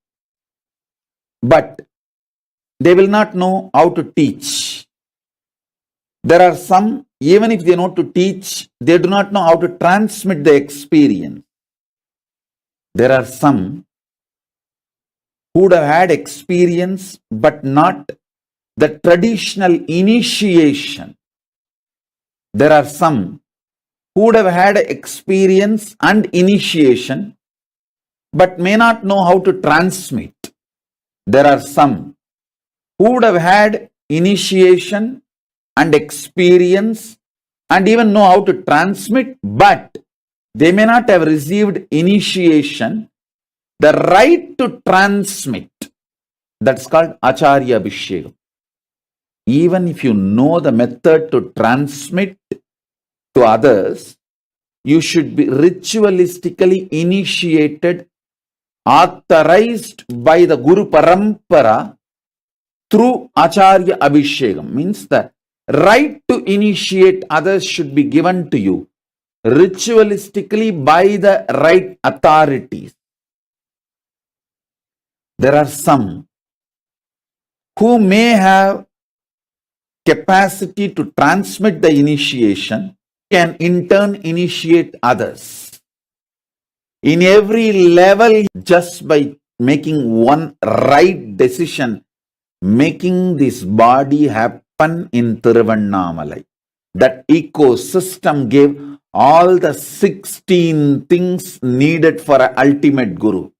but they will not know how to teach. There are some, even if they know to teach, they do not know how to transmit the experience. There are some who would have had experience, but not the traditional initiation. There are some who would have had experience and initiation, but may not know how to transmit. There are some who would have had initiation and experience and even know how to transmit, but they may not have received initiation, the right to transmit. That's called Acharya Abhishekam. Even if you know the method to transmit to others, you should be ritualistically initiated, authorized by the Guru Parampara through Acharya Abhishekam. Means the right to initiate others should be given to you ritualistically by the right authorities. There are some who may have capacity to transmit the initiation, can in turn initiate others. In every level, just by making one right decision, making this body happen in Tiruvannamalai. That ecosystem gave all the 16 things needed for an ultimate guru.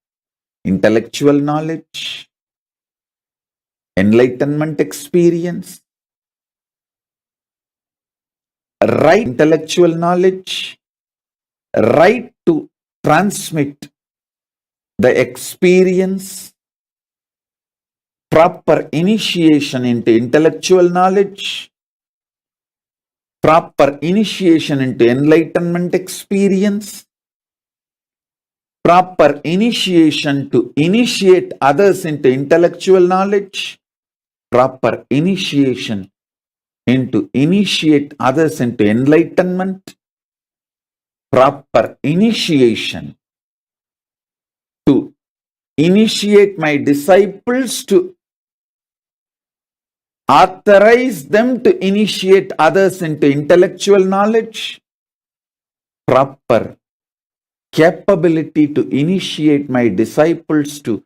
Intellectual knowledge, enlightenment experience, right intellectual knowledge, right to transmit the experience, proper initiation into intellectual knowledge, proper initiation into enlightenment experience, proper initiation to initiate others into intellectual knowledge, proper initiation into initiate others into enlightenment, proper initiation to initiate my disciples to authorize them to initiate others into intellectual knowledge, proper capability to initiate my disciples to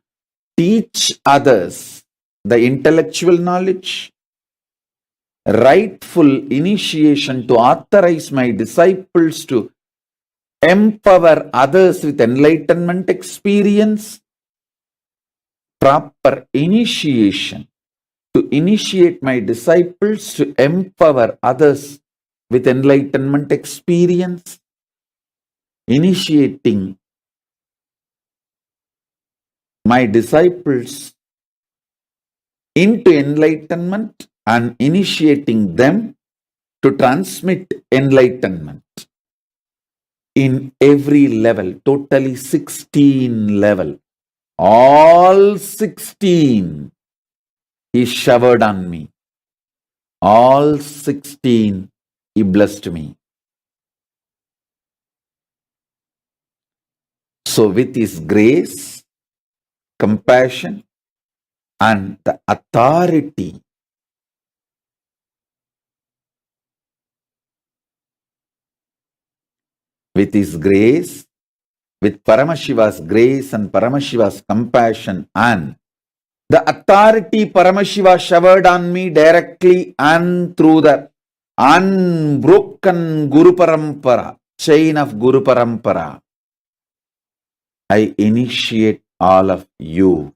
teach others the intellectual knowledge, rightful initiation to authorize my disciples to empower others with enlightenment experience, proper initiation to initiate my disciples to empower others with enlightenment experience, initiating my disciples into enlightenment and initiating them to transmit enlightenment in every level, totally 16 level. All 16 He showered on me. All 16 He blessed me. So with His grace, compassion, and the authority, with His grace, with Paramashiva's grace and Paramashiva's compassion and the authority Paramashiva showered on me directly and through the unbroken Guru Parampara, chain of Guru Parampara, I initiate all of you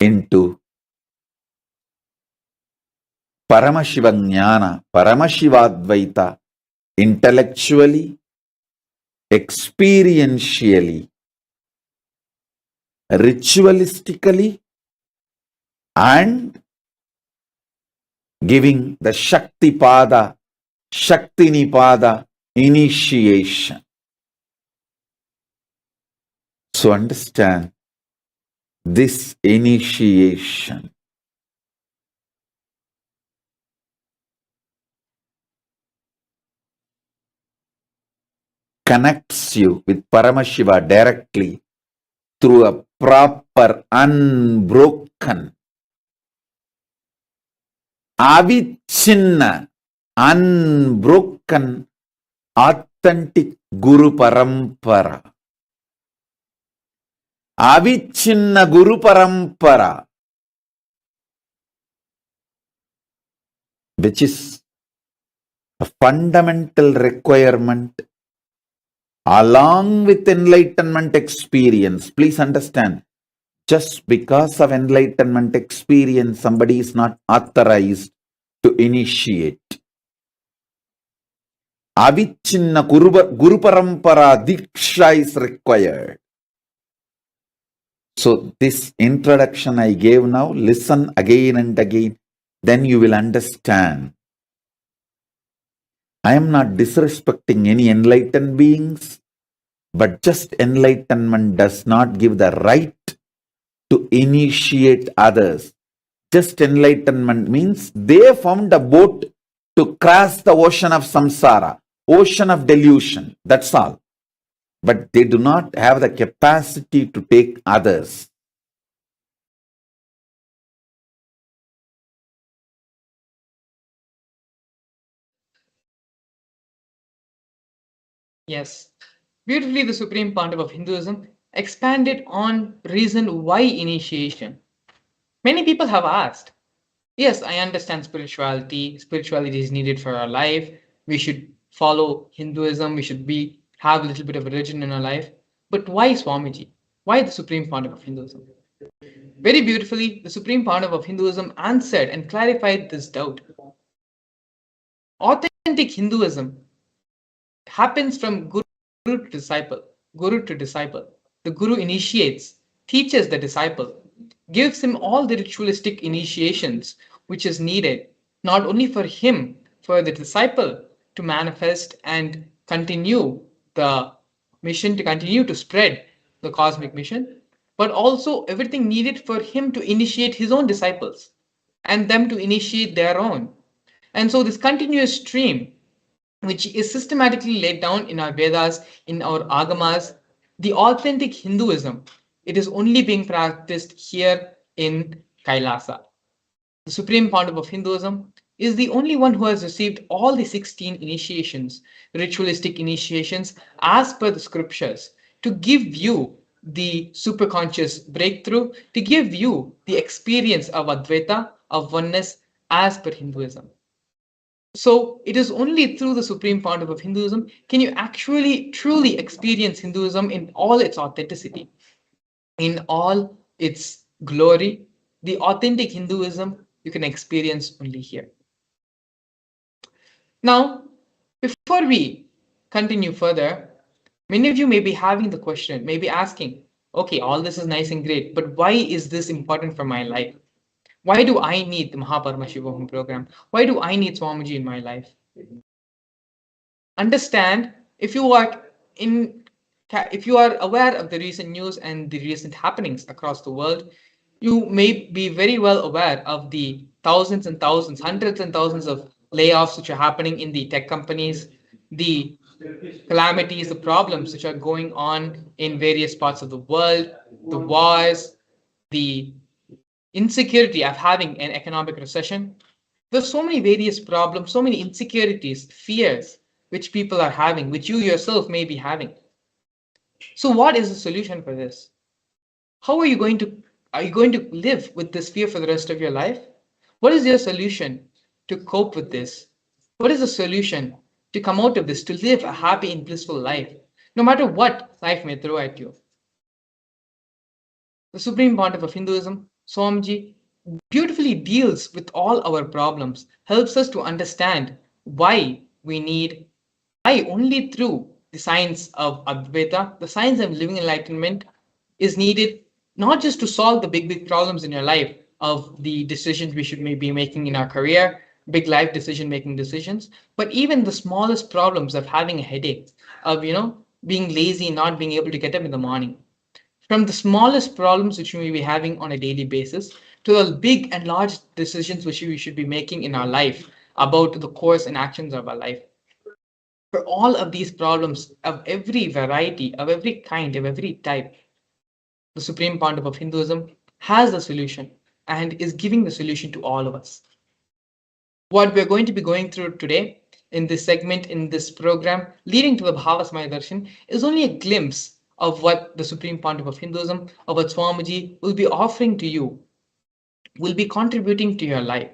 into Paramashiva Jnana, Paramashivadvaita, intellectually, experientially, ritualistically, and giving the Shakti Pada, Shakti Nipada initiation. So understand this initiation connects you with Paramashiva directly through a proper, unbroken, avichinna, unbroken, authentic Guru Parampara. Avichinna Guru Parampara, which is a fundamental requirement along with enlightenment experience. Please understand, just because of enlightenment experience, somebody is not authorized to initiate. Avichinna Guru Parampara Diksha is required. So this introduction I gave now, listen again and again, then you will understand. I am not disrespecting any enlightened beings, but just enlightenment does not give the right to initiate others. Just enlightenment means they found a boat to cross the ocean of samsara, ocean of delusion, that's all. But they do not have the capacity to take others. Yes. Beautifully, the Supreme Pontiff of Hinduism expanded on reason why initiation. Many people have asked, yes, I understand spirituality. Spirituality is needed for our life. We should follow Hinduism. We should have a little bit of religion in our life. But why Swamiji? Why the Supreme Pontiff of Hinduism? Very beautifully, the Supreme Pontiff of Hinduism answered and clarified this doubt. Authentic Hinduism happens from Guru to disciple. Guru to disciple. The Guru initiates, teaches the disciple, gives him all the ritualistic initiations which is needed, not only for him, for the disciple to manifest and continue the mission, to continue to spread the cosmic mission, but also everything needed for him to initiate his own disciples and them to initiate their own. And so this continuous stream, which is systematically laid down in our Vedas, in our Agamas, the authentic Hinduism, it is only being practiced here in Kailasa. The Supreme Pontiff of Hinduism is the only one who has received all the 16 initiations, ritualistic initiations, as per the scriptures, to give you the superconscious breakthrough, to give you the experience of Advaita, of oneness, as per Hinduism. So it is only through the Supreme Pontiff of Hinduism can you actually truly experience Hinduism in all its authenticity, in all its glory. The authentic Hinduism you can experience only here. Now, before we continue further, many of you may be having the question, may be asking, okay, all this is nice and great, but why is this important for my life? Why do I need the Paramashivam program? Why do I need Swamiji in my life? Understand, if you are aware of the recent news and the recent happenings across the world, you may be very well aware of the thousands and thousands, hundreds and thousands of layoffs which are happening in the tech companies, the calamities, the problems which are going on in various parts of the world, the wars, the insecurity of having an economic recession. There's so many various problems, so many insecurities, fears, which people are having, which you yourself may be having. So what is the solution for this? How are you going to live with this fear for the rest of your life? What is your solution to cope with this? What is the solution to come out of this, to live a happy and blissful life, no matter what life may throw at you? The Supreme Pontiff of Hinduism, Swamiji, beautifully deals with all our problems, helps us to understand why only through the science of Advaita, the science of living enlightenment is needed, not just to solve the big problems in your life of the decisions we should be making in our career, big life decision-making decisions, but even the smallest problems of having a headache, of being lazy, not being able to get up in the morning. From the smallest problems which we may be having on a daily basis to the big and large decisions which we should be making in our life about the course and actions of our life. For all of these problems of every variety, of every kind, of every type, the Supreme Pontiff of Hinduism has the solution and is giving the solution to all of us. What we're going to be going through today in this segment, in this program, leading to the Bhava Samadhi Darshan, is only a glimpse of what the Supreme Pontiff of Hinduism, of what Swamiji will be offering to you, will be contributing to your life.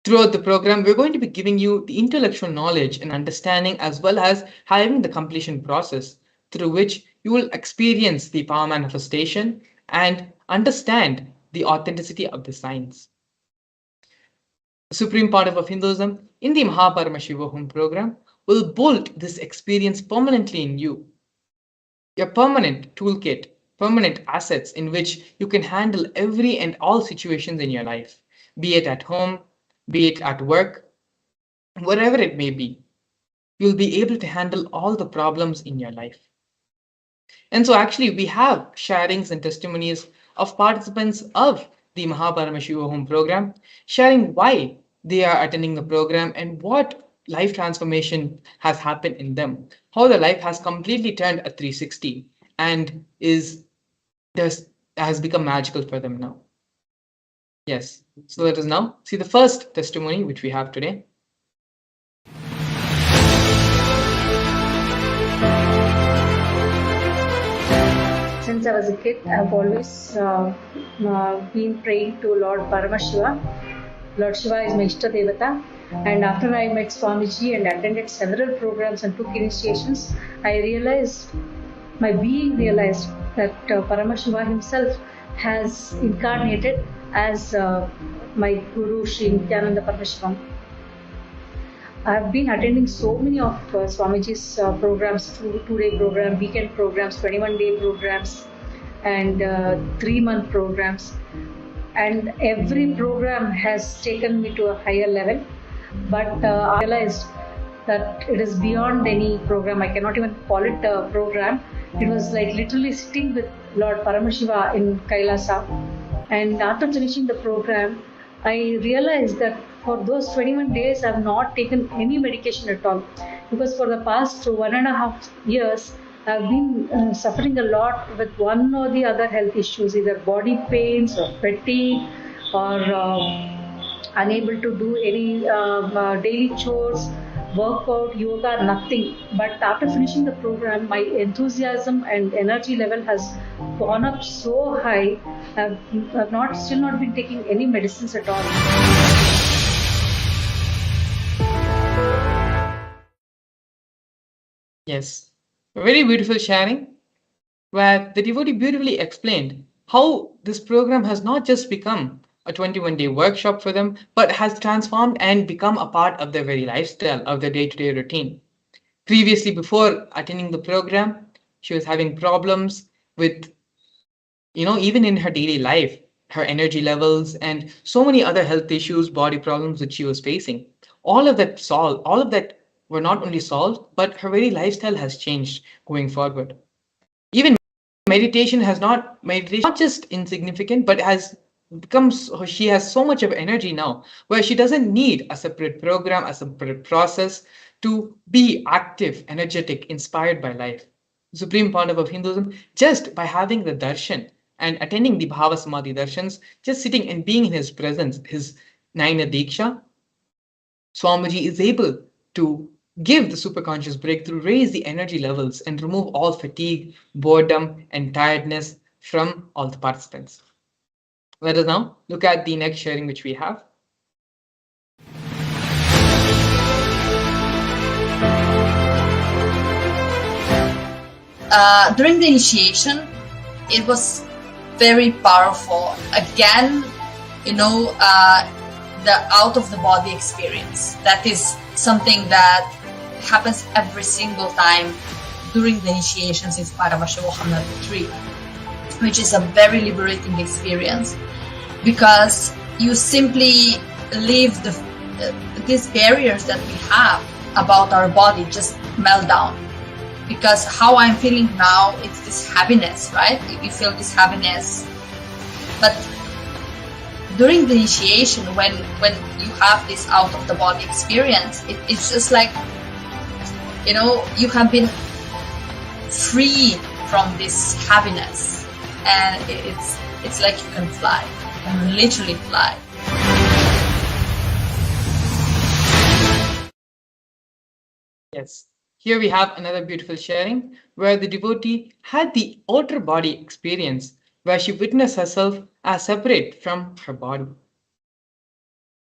Throughout the program, we're going to be giving you the intellectual knowledge and understanding, as well as having the completion process through which you will experience the power manifestation and understand the authenticity of the science. The Supreme Pontiff of Hinduism in the Paramashivam program will bolt this experience permanently in you. Your permanent toolkit, permanent assets in which you can handle every and all situations in your life, be it at home, be it at work, wherever it may be. You'll be able to handle all the problems in your life. And so actually we have sharings and testimonies of participants of the Paramashivam program, sharing why they are attending the program and what life transformation has happened in them, how their life has completely turned a 360 and has become magical for them now. Yes, so let us now see the first testimony which we have today. Since I was a kid, I've always been praying to Lord Paramashiva. Lord Shiva is my Ishta Devata. And after I met Swamiji and attended several programs and took initiations, my being realized that Paramashiva himself has incarnated as my Guru, Sri Nithyananda Paramashivam. I've been attending so many of Swamiji's programs, 2-day program, weekend programs, 21-day programs, and 3-month programs. and every program has taken me to a higher level. But I realized that it is beyond any program. I cannot even call it a program. It was like literally sitting with Lord Paramashiva in Kailasa. And after finishing the program, I realized that for those 21 days, I have not taken any medication at all. Because for the past 1.5 years, I have been suffering a lot with one or the other health issues, either body pains or fatigue or unable to do any daily chores, workout, yoga, nothing. But after finishing the program, my enthusiasm and energy level has gone up so high. I've still not been taking any medicines at all. Yes, a very beautiful sharing where the devotee beautifully explained how this program has not just become a 21-day workshop for them, but has transformed and become a part of their very lifestyle, of their day-to-day routine. Previously, before attending the program, she was having problems with, even in her daily life, her energy levels and so many other health issues, body problems that she was facing. All of that were not only solved, but her very lifestyle has changed going forward. Even meditation not just insignificant, but has become she has so much of energy now where she doesn't need a separate program, a separate process to be active, energetic, inspired by life. The supreme part of Hinduism, just by having the darshan and attending the Bhava Samadhi darshans, just sitting and being in his presence, his Naina Diksha, Swamiji is able to give the superconscious breakthrough, raise the energy levels, and remove all fatigue, boredom, and tiredness from all the participants. Let us now look at the next sharing which we have. During the initiation, it was very powerful. Again, the out of the body experience. That is something that happens every single time during the initiation since Paramashivam retreat, which is a very liberating experience because you simply leave these barriers that we have about our body just melt down. Because how I'm feeling now, it's this happiness, right? You feel this happiness. But during the initiation, when you have this out of the body experience, it's just like, you have been free from this happiness, and it's like you can fly, you can literally fly. Yes. Here we have another beautiful sharing where the devotee had the outer body experience where she witnessed herself as separate from her body.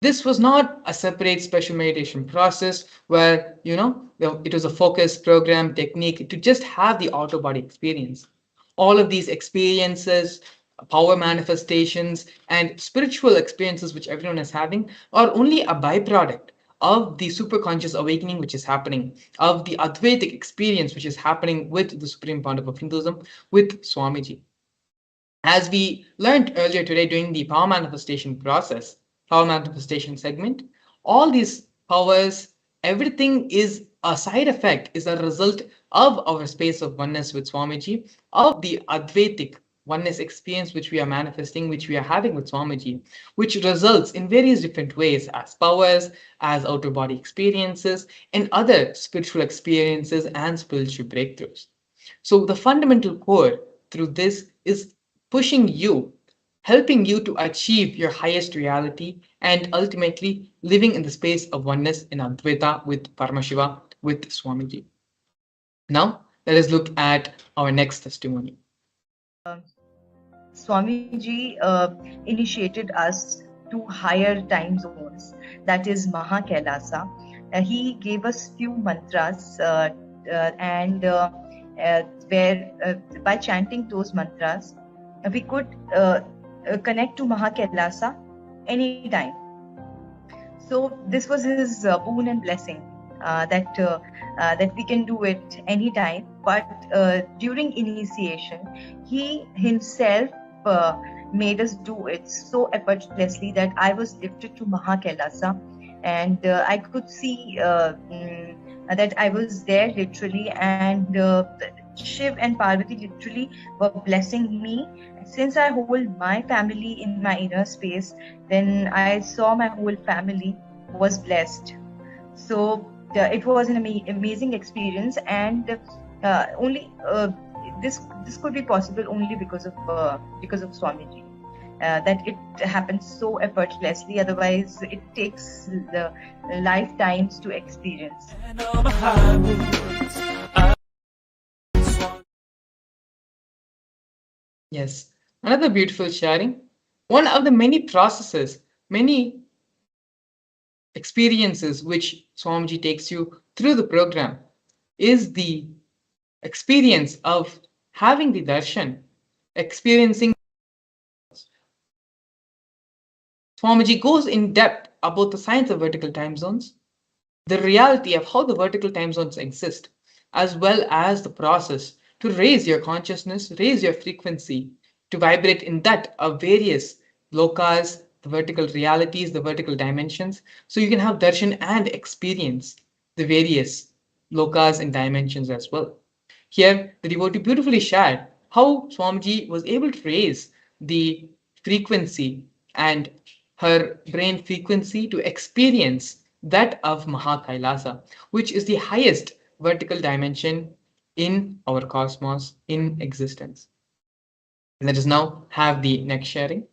This was not a separate special meditation process where, it was a focused program technique to just have the outer body experience. All of these experiences, power manifestations, and spiritual experiences which everyone is having are only a byproduct of the superconscious awakening which is happening, of the Advaitic experience which is happening with the Supreme Pontiff of Hinduism, with Swamiji. As we learned earlier today during the power manifestation process, power manifestation segment, all these powers, everything is a side effect, is a result of our space of oneness with Swamiji, of the Advaitic oneness experience which we are manifesting, which we are having with Swamiji, which results in various different ways as powers, as outer body experiences, and other spiritual experiences and spiritual breakthroughs. So the fundamental core through this is pushing you, helping you to achieve your highest reality, and ultimately living in the space of oneness in Advaita with Paramashiva, with Swamiji. Now, let us look at our next testimony. Swamiji initiated us to higher time zones, that is Mahakailasa. He gave us few mantras and where by chanting those mantras, we could connect to Mahakailasa anytime. So this was his boon and blessing that we can do it anytime. But during initiation, he himself made us do it so effortlessly that I was lifted to Mahakailasa, and I could see that I was there literally, and Shiv and Parvati literally were blessing me. Since I hold my family in my inner space, then I saw my whole family was blessed. So it was an amazing experience, and only this could be possible only because of Swamiji. That it happens so effortlessly. Otherwise, it takes the lifetimes to experience. Yes, another beautiful sharing. One of the many processes, many experiences which Swamiji takes you through the program is the experience of having the darshan, experiencing. Swamiji goes in depth about the science of vertical time zones, the reality of how the vertical time zones exist, as well as the process to raise your consciousness, raise your frequency, to vibrate in that of various lokas, the vertical realities, the vertical dimensions, so you can have darshan and experience the various lokas and dimensions as well. Here, the devotee beautifully shared how Swamiji was able to raise the frequency and her brain frequency to experience that of Mahakailasa, which is the highest vertical dimension in our cosmos, in existence. Let us now have the next sharing.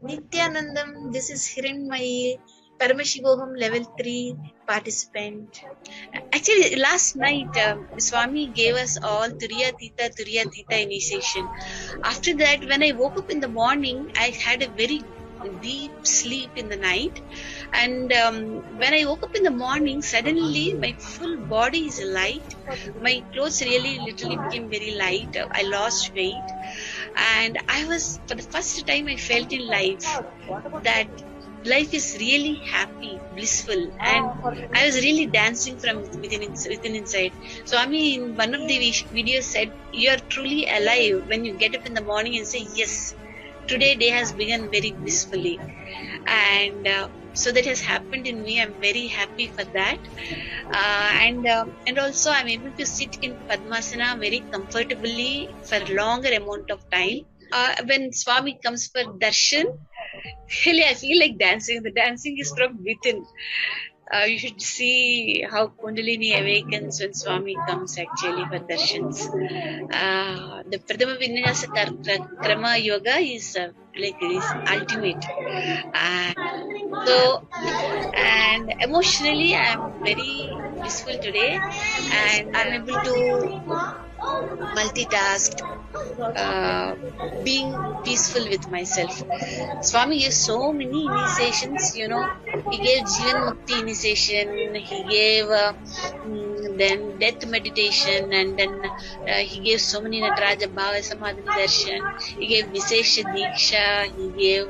Nithyanandam, this is Hiranmayi, Paramashivam level 3 participant. Actually, last night Swami gave us all Turiya Tita initiation. After that, when I woke up in the morning, I had a very deep sleep in the night, and when I woke up in the morning, suddenly my full body is light. My clothes really literally became very light. I lost weight, and I was, for the first time, I felt in life that life is really happy, blissful, and I was really dancing from within inside. Swami in one of the videos said, "You are truly alive when you get up in the morning and say, yes, today day has begun very blissfully." And so that has happened in me. I'm very happy for that, and also I'm able to sit in Padmasana very comfortably for a longer amount of time. When Swami comes for darshan, really I feel like dancing. The dancing is from within. You should see how Kundalini awakens when Swami comes actually for darshans. The Pradama Vinyasa Krama Yoga is ultimate. And emotionally I am very blissful today, and I'm able to multitask, being peaceful with myself. Swami gave so many initiations, He gave Jivan Mukti initiation, he gave then death meditation, and then he gave so many Nataraja Bhava Samadhi Darshan, he gave Visesha Diksha, he gave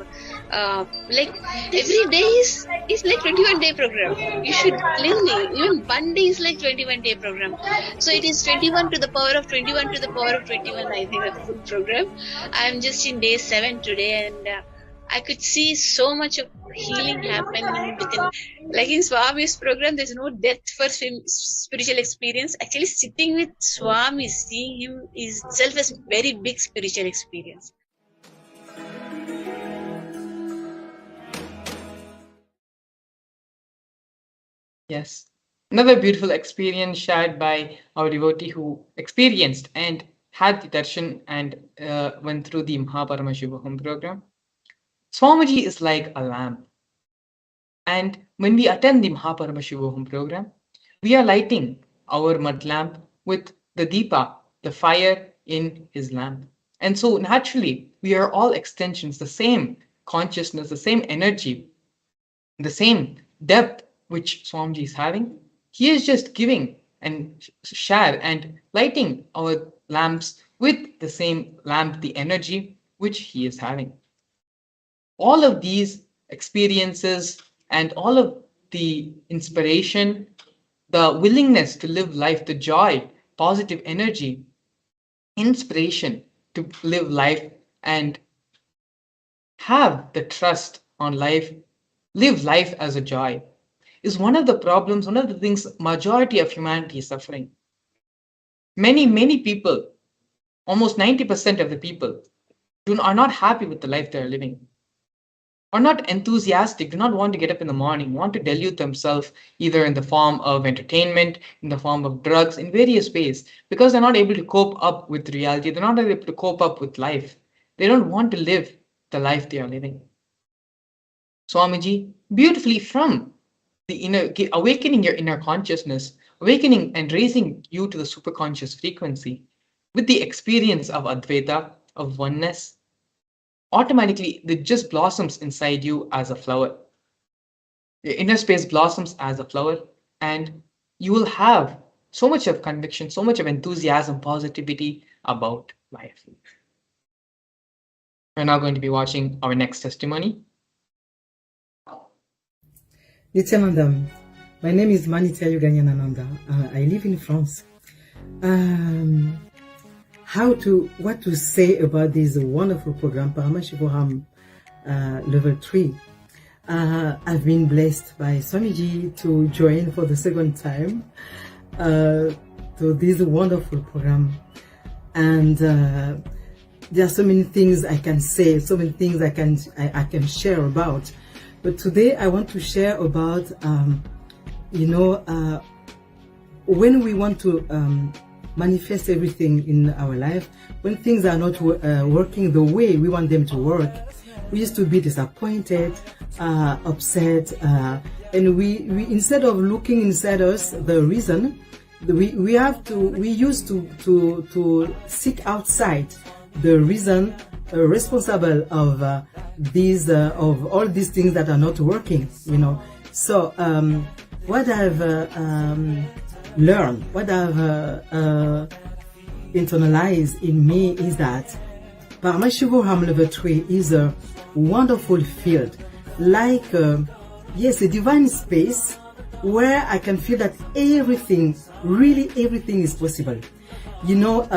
every day is like 21-day program. You should believe me, even one day is like 21-day program. So it is 21 to the power of 21 to the power of 21, I think, the full program. I'm just in day 7 today, and I could see so much of healing happening within. Like in Swami's program, there's no depth for spiritual experience. Actually, sitting with Swami, seeing him is itself a very big spiritual experience. Yes. Another beautiful experience shared by our devotee who experienced and had the darshan and went through the Paramashivam program. Swamiji is like a lamp. And when we attend the Paramashivam program, we are lighting our mud lamp with the deepa, the fire in his lamp. And so naturally, we are all extensions, the same consciousness, the same energy, the same depth which Swamiji is having. He is just giving and share and lighting our lamps with the same lamp, the energy which he is having. All of these experiences and all of the inspiration, the willingness to live life, the joy, positive energy, inspiration to live life and have the trust on life, live life as a joy, is one of the problems, one of the things majority of humanity is suffering. Many people, almost 90% of the people, are not happy with the life they are living, are not enthusiastic, do not want to get up in the morning, want to delude themselves either in the form of entertainment, in the form of drugs, in various ways, because they're not able to cope up with reality, they're not able to cope up with life. They don't want to live the life they are living. Swamiji, beautifully from the inner, awakening your inner consciousness, awakening and raising you to the superconscious frequency with the experience of Advaita, of oneness, automatically it just blossoms inside you as a flower. Your inner space blossoms as a flower, and you will have so much of conviction, so much of enthusiasm, positivity about life. We're now going to be watching our next testimony. Nithyananda, my name is Manitya Yoganyananda. I live in France. What to say about this wonderful program, Paramashivam Level 3. I've been blessed by Swamiji to join for the second time to this wonderful program. And there are so many things I can say, so many things I can share about. But today I want to share about, when we want to manifest everything in our life, when things are not working the way we want them to work, we used to be disappointed, upset, and we instead of looking inside us the reason, we used to seek outside the reason responsible of of all these things that are not working, So what I've learned, what I've internalized in me is that Paramashivam Level 3 is a wonderful field, like yes, a divine space where I can feel that really everything is possible. Not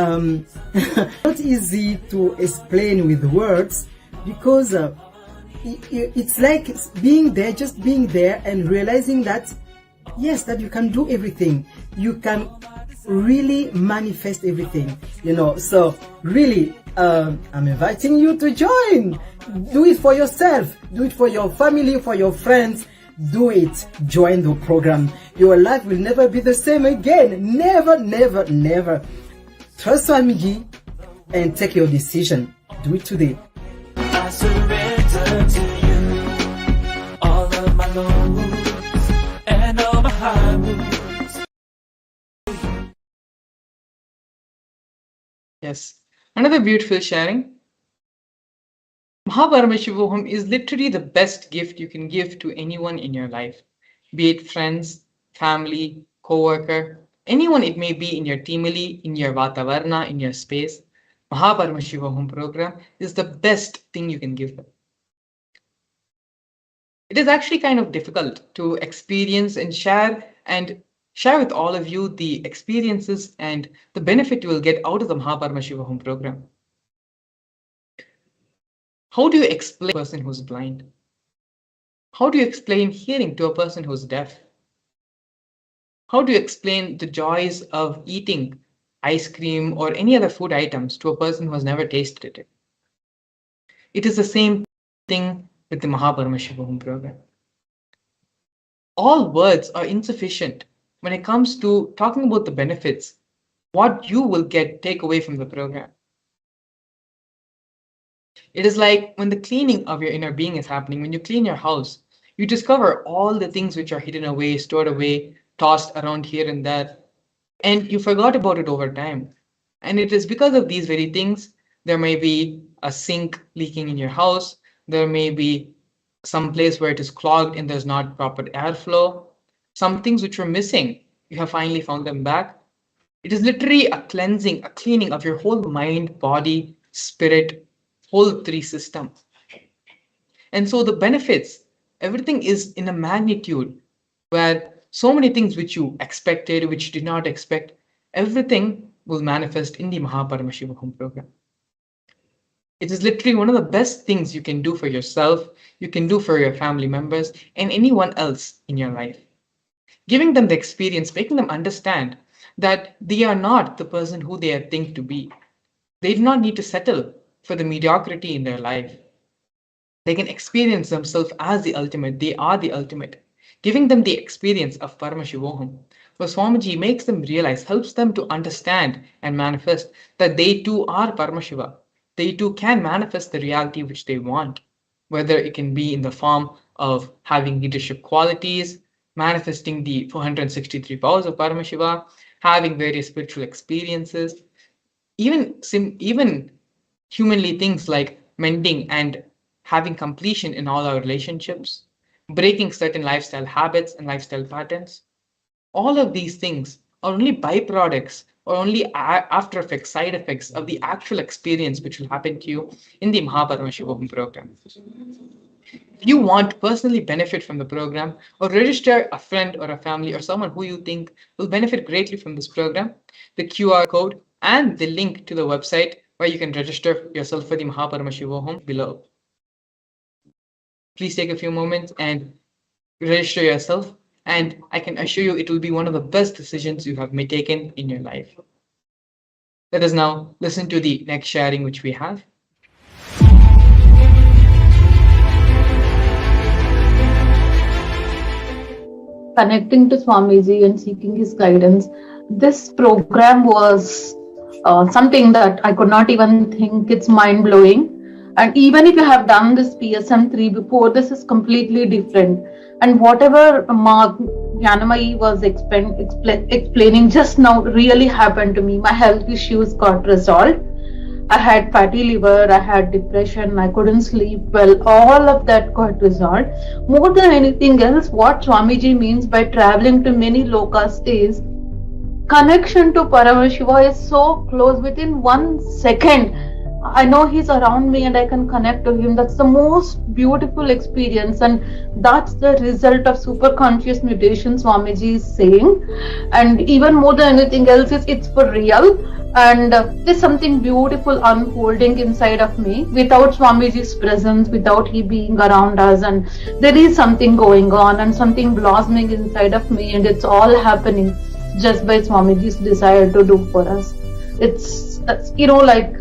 easy to explain with words, because it's like being there, just being there and realizing that yes, that you can do everything, you can really manifest everything, So really, I'm inviting you to join. Do it for yourself, do it for your family, for your friends. Do it. Join the program. Your life will never be the same again. Never, never, never. Trust Swamiji and take your decision. Do it today. I surrender to you all of my lows and all my highs. Yes, another beautiful sharing. Paramashivam is literally the best gift you can give to anyone in your life, be it friends, family, co-worker, anyone it may be in your teamily, in your vatavarna, in your space. Paramashivam program is the best thing you can give them. It is actually kind of difficult to experience and share with all of you the experiences and the benefit you will get out of the Paramashivam program. How do you explain to a person who's blind? How do you explain hearing to a person who's deaf? How do you explain the joys of eating ice cream or any other food items to a person who has never tasted it? It is the same thing with the Paramashivam program. All words are insufficient when it comes to talking about the benefits, what you will take away from the program. It is like when the cleaning of your inner being is happening, when you clean your house, you discover all the things which are hidden away, stored away, tossed around here and there, and you forgot about it over time. And it is because of these very things, there may be a sink leaking in your house, there may be some place where it is clogged and there's not proper airflow, some things which were missing, you have finally found them back. It is literally a cleansing, a cleaning of your whole mind, body, spirit, whole three system. And so the benefits, everything is in a magnitude where so many things which you expected, which you did not expect, everything will manifest in the Paramashivam program. It is literally one of the best things you can do for yourself, you can do for your family members, and anyone else in your life. Giving them the experience, making them understand that they are not the person who they think to be. They do not need to settle for the mediocrity in their life. They can experience themselves as the ultimate. They are the ultimate. Giving them the experience of Paramashivoham. For Swamiji makes them realize, helps them to understand and manifest that they too are Paramashiva. They too can manifest the reality which they want, whether it can be in the form of having leadership qualities, manifesting the 463 powers of Paramashiva, having various spiritual experiences, even humanly things like mending and having completion in all our relationships, breaking certain lifestyle habits and lifestyle patterns. All of these things are only byproducts or only after effects, side effects of the actual experience which will happen to you in the Mahaparama program. If you want to personally benefit from the program or register a friend or a family or someone who you think will benefit greatly from this program, the QR code and the link to the website where you can register yourself for the Mahaparama below. Please take a few moments and register yourself, and I can assure you it will be one of the best decisions you have taken in your life. Let us now listen to the next sharing which we have. Connecting to Swamiji and seeking his guidance, this program was something that I could not even think. It's mind blowing. And even if you have done this PSM3 before, this is completely different. And whatever Mark Jnanamayi was explaining just now really happened to me. My health issues got resolved. I had fatty liver, I had depression, I couldn't sleep well. All of that got resolved. More than anything else, what Swamiji means by traveling to many lokas is connection to Paramashiva is so close. Within 1 second, I know he's around me and I can connect to him. That's the most beautiful experience, and that's the result of super conscious meditation, Swamiji is saying. And even more than anything else, it's for real. And there's something beautiful unfolding inside of me without Swamiji's presence, without he being around us. And there is something going on and something blossoming inside of me, and it's all happening just by Swamiji's desire to do for us. It's like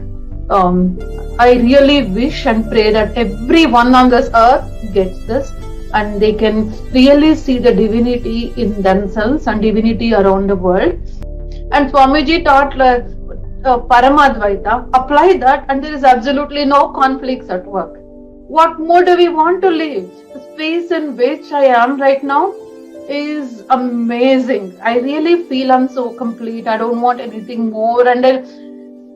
I really wish and pray that everyone on this earth gets this, and they can really see the divinity in themselves and divinity around the world. And Swamiji taught Paramadvaita, apply that, and there is absolutely no conflicts at work. What more do we want to live? The space in which I am right now is amazing. I really feel I'm so complete. I don't want anything more. And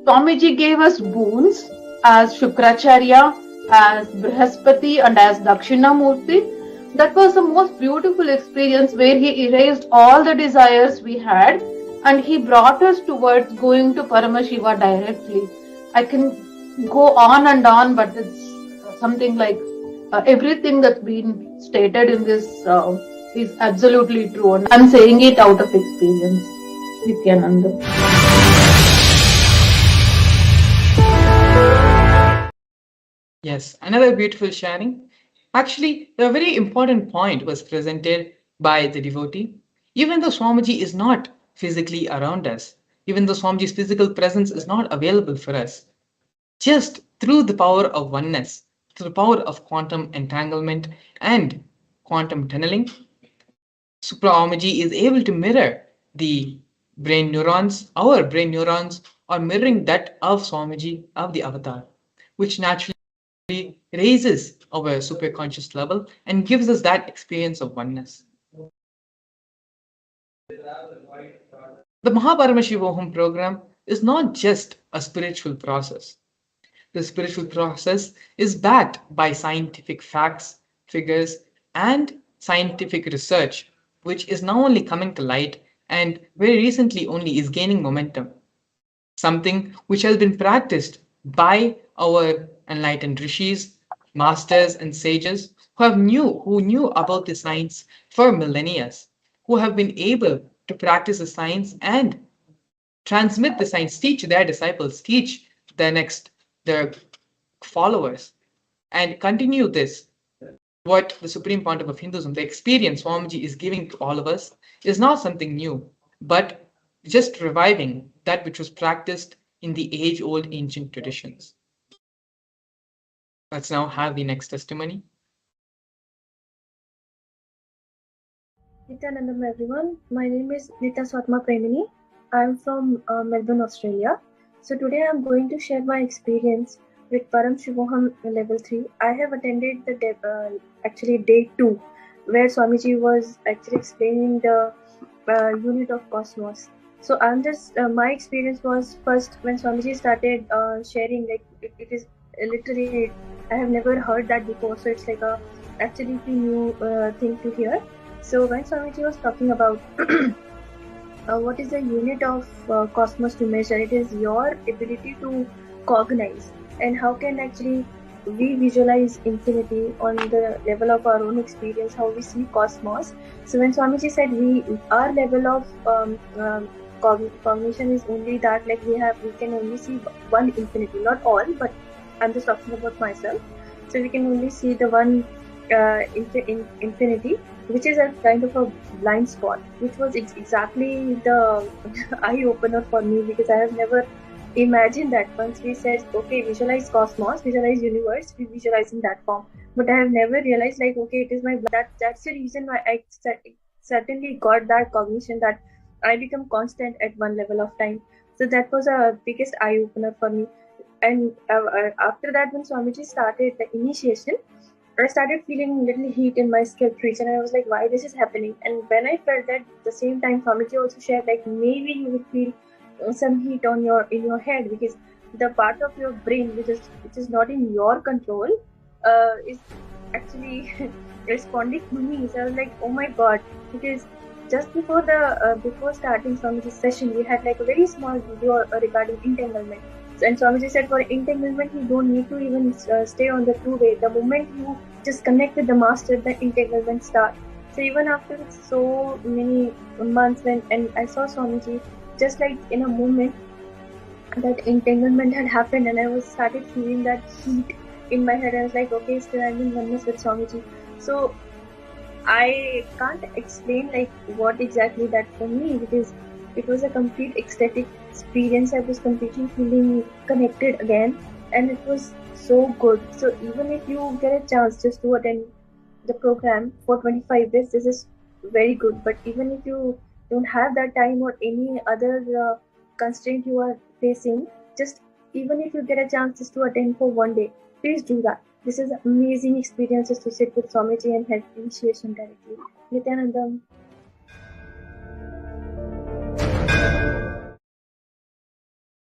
Swamiji gave us boons as Shukracharya, as Brihaspati, and as Dakshinamurti. That was the most beautiful experience where he erased all the desires we had and he brought us towards going to Paramashiva directly. I can go on and on, but it's something like everything that's been stated in this is absolutely true. And I'm saying it out of experience. Nithyananda. Yes, another beautiful sharing. Actually, a very important point was presented by the devotee. Even though Swamiji is not physically around us, even though Swamiji's physical presence is not available for us, just through the power of oneness, through the power of quantum entanglement and quantum tunneling, Swamiji is able to mirror the brain neurons. Our brain neurons are mirroring that of Swamiji, of the avatar, which naturally raises our superconscious level and gives us that experience of oneness. The Mahaparama program is not just a spiritual process. The spiritual process is backed by scientific facts, figures, and scientific research, which is now only coming to light and very recently only is gaining momentum. Something which has been practiced by our enlightened rishis, masters, and sages who knew about the science for millennia, who have been able to practice the science and transmit the science, teach their disciples, teach their followers and continue this, what the Supreme Pontiff of Hinduism, the experience Swamiji is giving to all of us, is not something new, but just reviving that which was practiced in the age old ancient traditions. Let's now have the next testimony. Nithyanandam everyone, my name is Nitya Swatma Premini. I'm from Melbourne, Australia. So today I'm going to share my experience with Paramashivam level 3. I have attended the actually day 2 where Swamiji was actually explaining the unit of cosmos. So I'm just my experience was first when Swamiji started sharing, like it is literally, I have never heard that before, so it's like a absolutely new thing to hear. So when Swamiji was talking about what is the unit of cosmos to measure, it is your ability to cognize, and how can actually we visualize infinity on the level of our own experience, how we see cosmos. So when Swamiji said our level of cognition is only that, like we can only see one infinity, not all, but I'm just talking about myself. So we can only see the one infinity, which is a kind of a blind spot, which was exactly the eye opener for me, because I have never imagined that. Once we said, okay, visualize cosmos, visualize universe, we visualize in that form, but I have never realized, like, okay, it is my that's the reason why I certainly got that cognition, that I become constant at one level of time. So that was a biggest eye opener for me. And after that, when Swamiji started the initiation, I started feeling little heat in my scalp region, and I was like, why this is happening? And when I felt that, at the same time, Swamiji also shared, like, maybe you will feel some heat in your head, because the part of your brain which is not in your control is actually responding to me. So I was like, oh my god, because just before before starting Swamiji's session, we had like a very small video regarding entanglement. And Swamiji said, for entanglement, you don't need to even stay on the two-way. The moment you just connect with the master, the entanglement starts. So even after so many months, and I saw Swamiji, just like in a moment, that entanglement had happened, and I started feeling that heat in my head. I was like, okay, still I'm in oneness with Swamiji. So I can't explain like what exactly that for me, because it was a complete ecstatic experience. I was completely feeling connected again, and it was so good. So even if you get a chance just to attend the program for 25 days, this is very good. But even if you don't have that time or any other constraint you are facing, just even if you get a chance just to attend for one day, please do that. This is amazing experiences to sit with Swamiji and have initiation directly. Nithyanandam.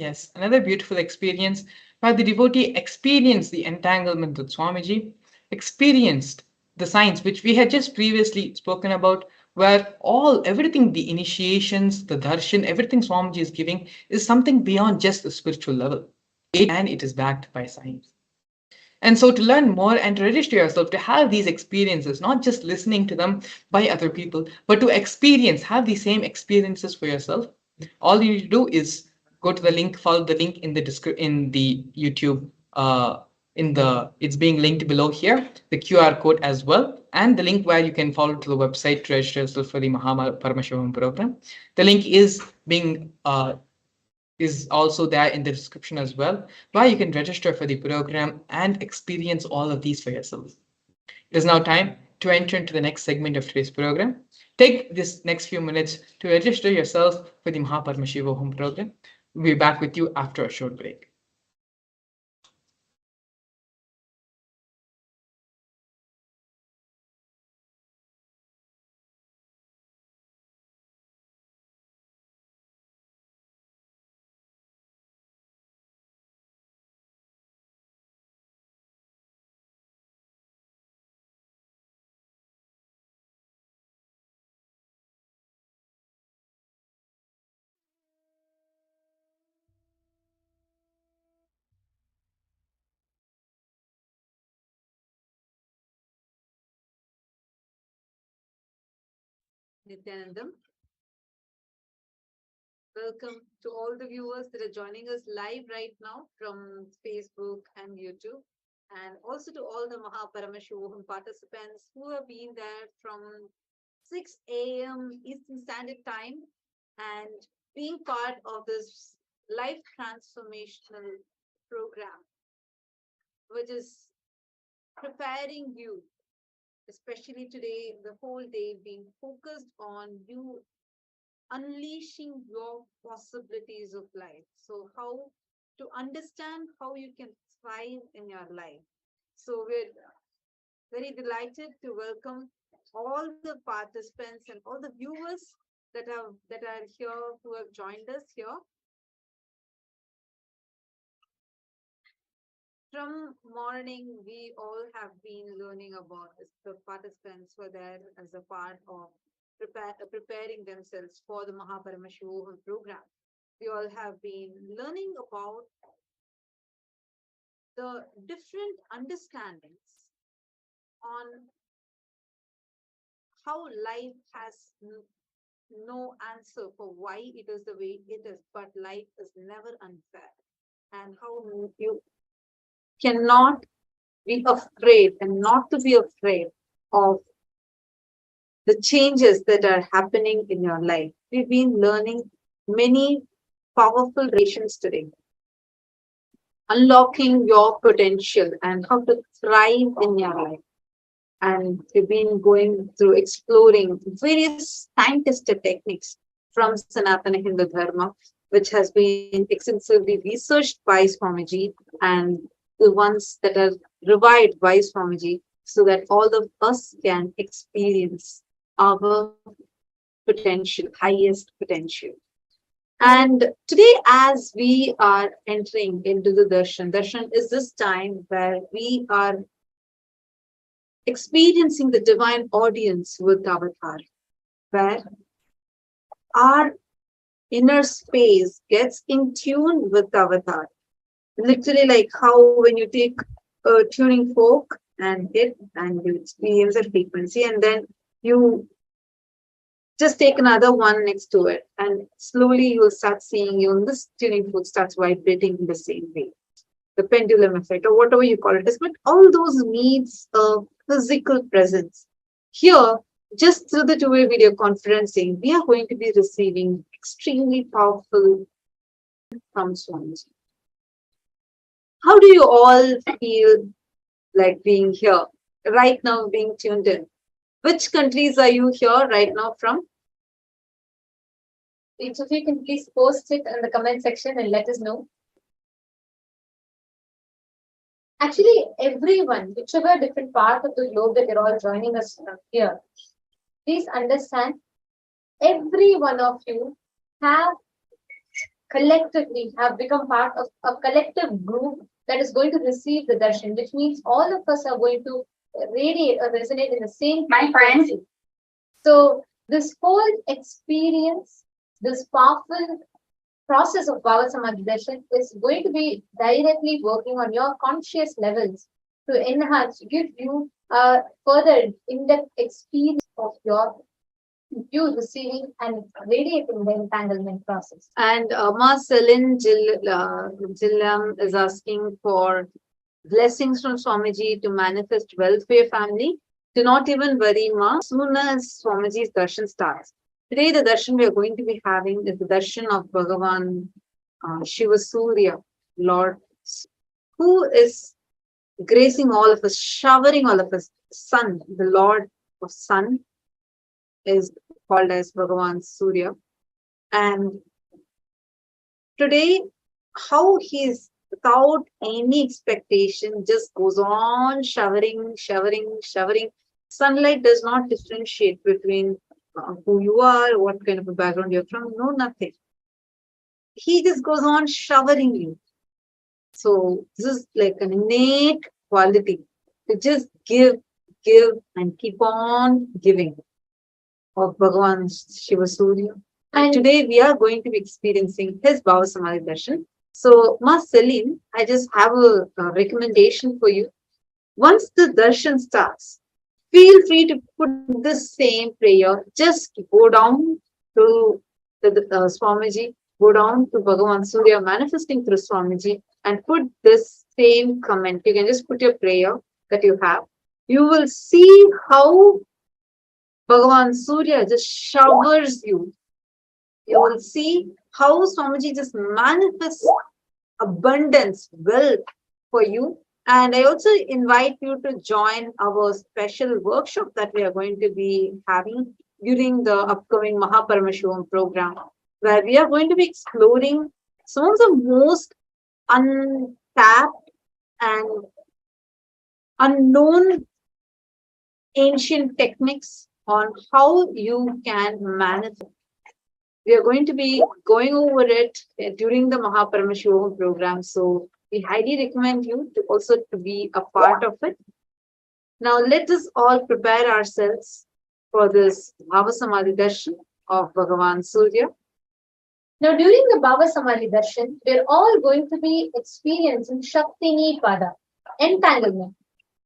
Yes, another beautiful experience where the devotee experienced the entanglement with Swamiji, experienced the signs which we had just previously spoken about, where everything, the initiations, the darshan, everything Swamiji is giving is something beyond just the spiritual level. And it is backed by science. And so to learn more and to register yourself, to have these experiences, not just listening to them by other people, but to have the same experiences for yourself, all you need to do is go to the link, follow the link in the in the YouTube, it's being linked below here, the QR code as well, and the link where you can follow to the website to register yourself for the Paramashivam program. The link is also there in the description as well, where you can register for the program and experience all of these for yourself. It is now time to enter into the next segment of today's program. Take this next few minutes to register yourself for the Paramashivam Home program. We'll be back with you after a short break. Nithyanandam. welcome to all the viewers that are joining us live right now from Facebook and YouTube, and also to all the Paramashivam participants who have been there from 6 a.m. Eastern Standard Time and being part of this life transformational program, which is preparing you, especially today, the whole day being focused on you unleashing your possibilities of life. So, how to understand how you can thrive in your life. So, we're very delighted to welcome all the participants and all the viewers that are here who have joined us here. From morning, we all have been learning about this. The participants were there as a part of preparing themselves for the Paramashivam program. We all have been learning about the different understandings on how life has no answer for why it is the way it is, but life is never unfair, and how you cannot be afraid and not to be afraid of the changes that are happening in your life. We've been learning many powerful relations today, unlocking your potential and how to thrive in your life. And we've been going through exploring various time-tested techniques from Sanatana Hindu Dharma, which has been extensively researched by Swamiji, and the ones that are revived by Swamiji, so that all of us can experience our potential, highest potential. And today, as we are entering into the Darshan is this time where we are experiencing the divine audience with Avatar, where our inner space gets in tune with Avatar. Literally, like how when you take a tuning fork and hit and you experience a frequency, and then you just take another one next to it, and slowly you'll start seeing this tuning fork starts vibrating in the same way. The pendulum effect, or whatever you call it is, but all those needs a physical presence. Here, just through the two-way video conferencing, we are going to be receiving extremely powerful from Swamiji. How do you all feel like being here right now, being tuned in? Which countries are you here right now from? Each of you can please post it in the comment section and let us know. Actually, everyone, whichever different part of the globe that you're all joining us from here, please understand, every one of you have collectively become part of a collective group that is going to receive the darshan, which means all of us are going to radiate or resonate in the same frequency. So this whole experience, this powerful process of Bhava Samadhi Darshan is going to be directly working on your conscious levels to enhance, give you a further in-depth experience of you receiving and radiating the entanglement process. And Ma Celine Gillam is asking for blessings from Swamiji to manifest wealth for your family. Do not even worry, Ma. As soon as Swamiji's darshan starts. Today, the darshan we are going to be having is the darshan of Bhagavan Shiva Surya, Lord, who is gracing all of us, showering all of us. Sun, the Lord of Sun, is called as Bhagavan Surya. And today, how he is without any expectation, just goes on showering. Sunlight does not differentiate between who you are, what kind of a background you're from, no, nothing. He just goes on showering you. So this is like an innate quality to just give, and keep on giving of Bhagavan Shiva Surya. And today we are going to be experiencing his Bhava Samadhi Darshan. So, Ma Celine, I just have a recommendation for you. Once the darshan starts, feel free to put the same prayer. Just go down to the Swamiji go down to Bhagavan Surya manifesting through Swamiji and put this same comment. You can just put your prayer that you have. You will see how Bhagavan Surya just showers you. You will see how Swamiji just manifests abundance, wealth for you. And I also invite you to join our special workshop that we are going to be having during the upcoming Paramashivam program, where we are going to be exploring some of the most untapped and unknown ancient techniques on how you can manifest. We are going to be going over it during the Paramashivam program. So we highly recommend you to also to be a part of it. Now let us all prepare ourselves for this Bhava Samadhi Darshan of Bhagavan Surya. Now, during the Bhava Samadhi Darshan, we're all going to be experiencing Shaktini Pada, entanglement.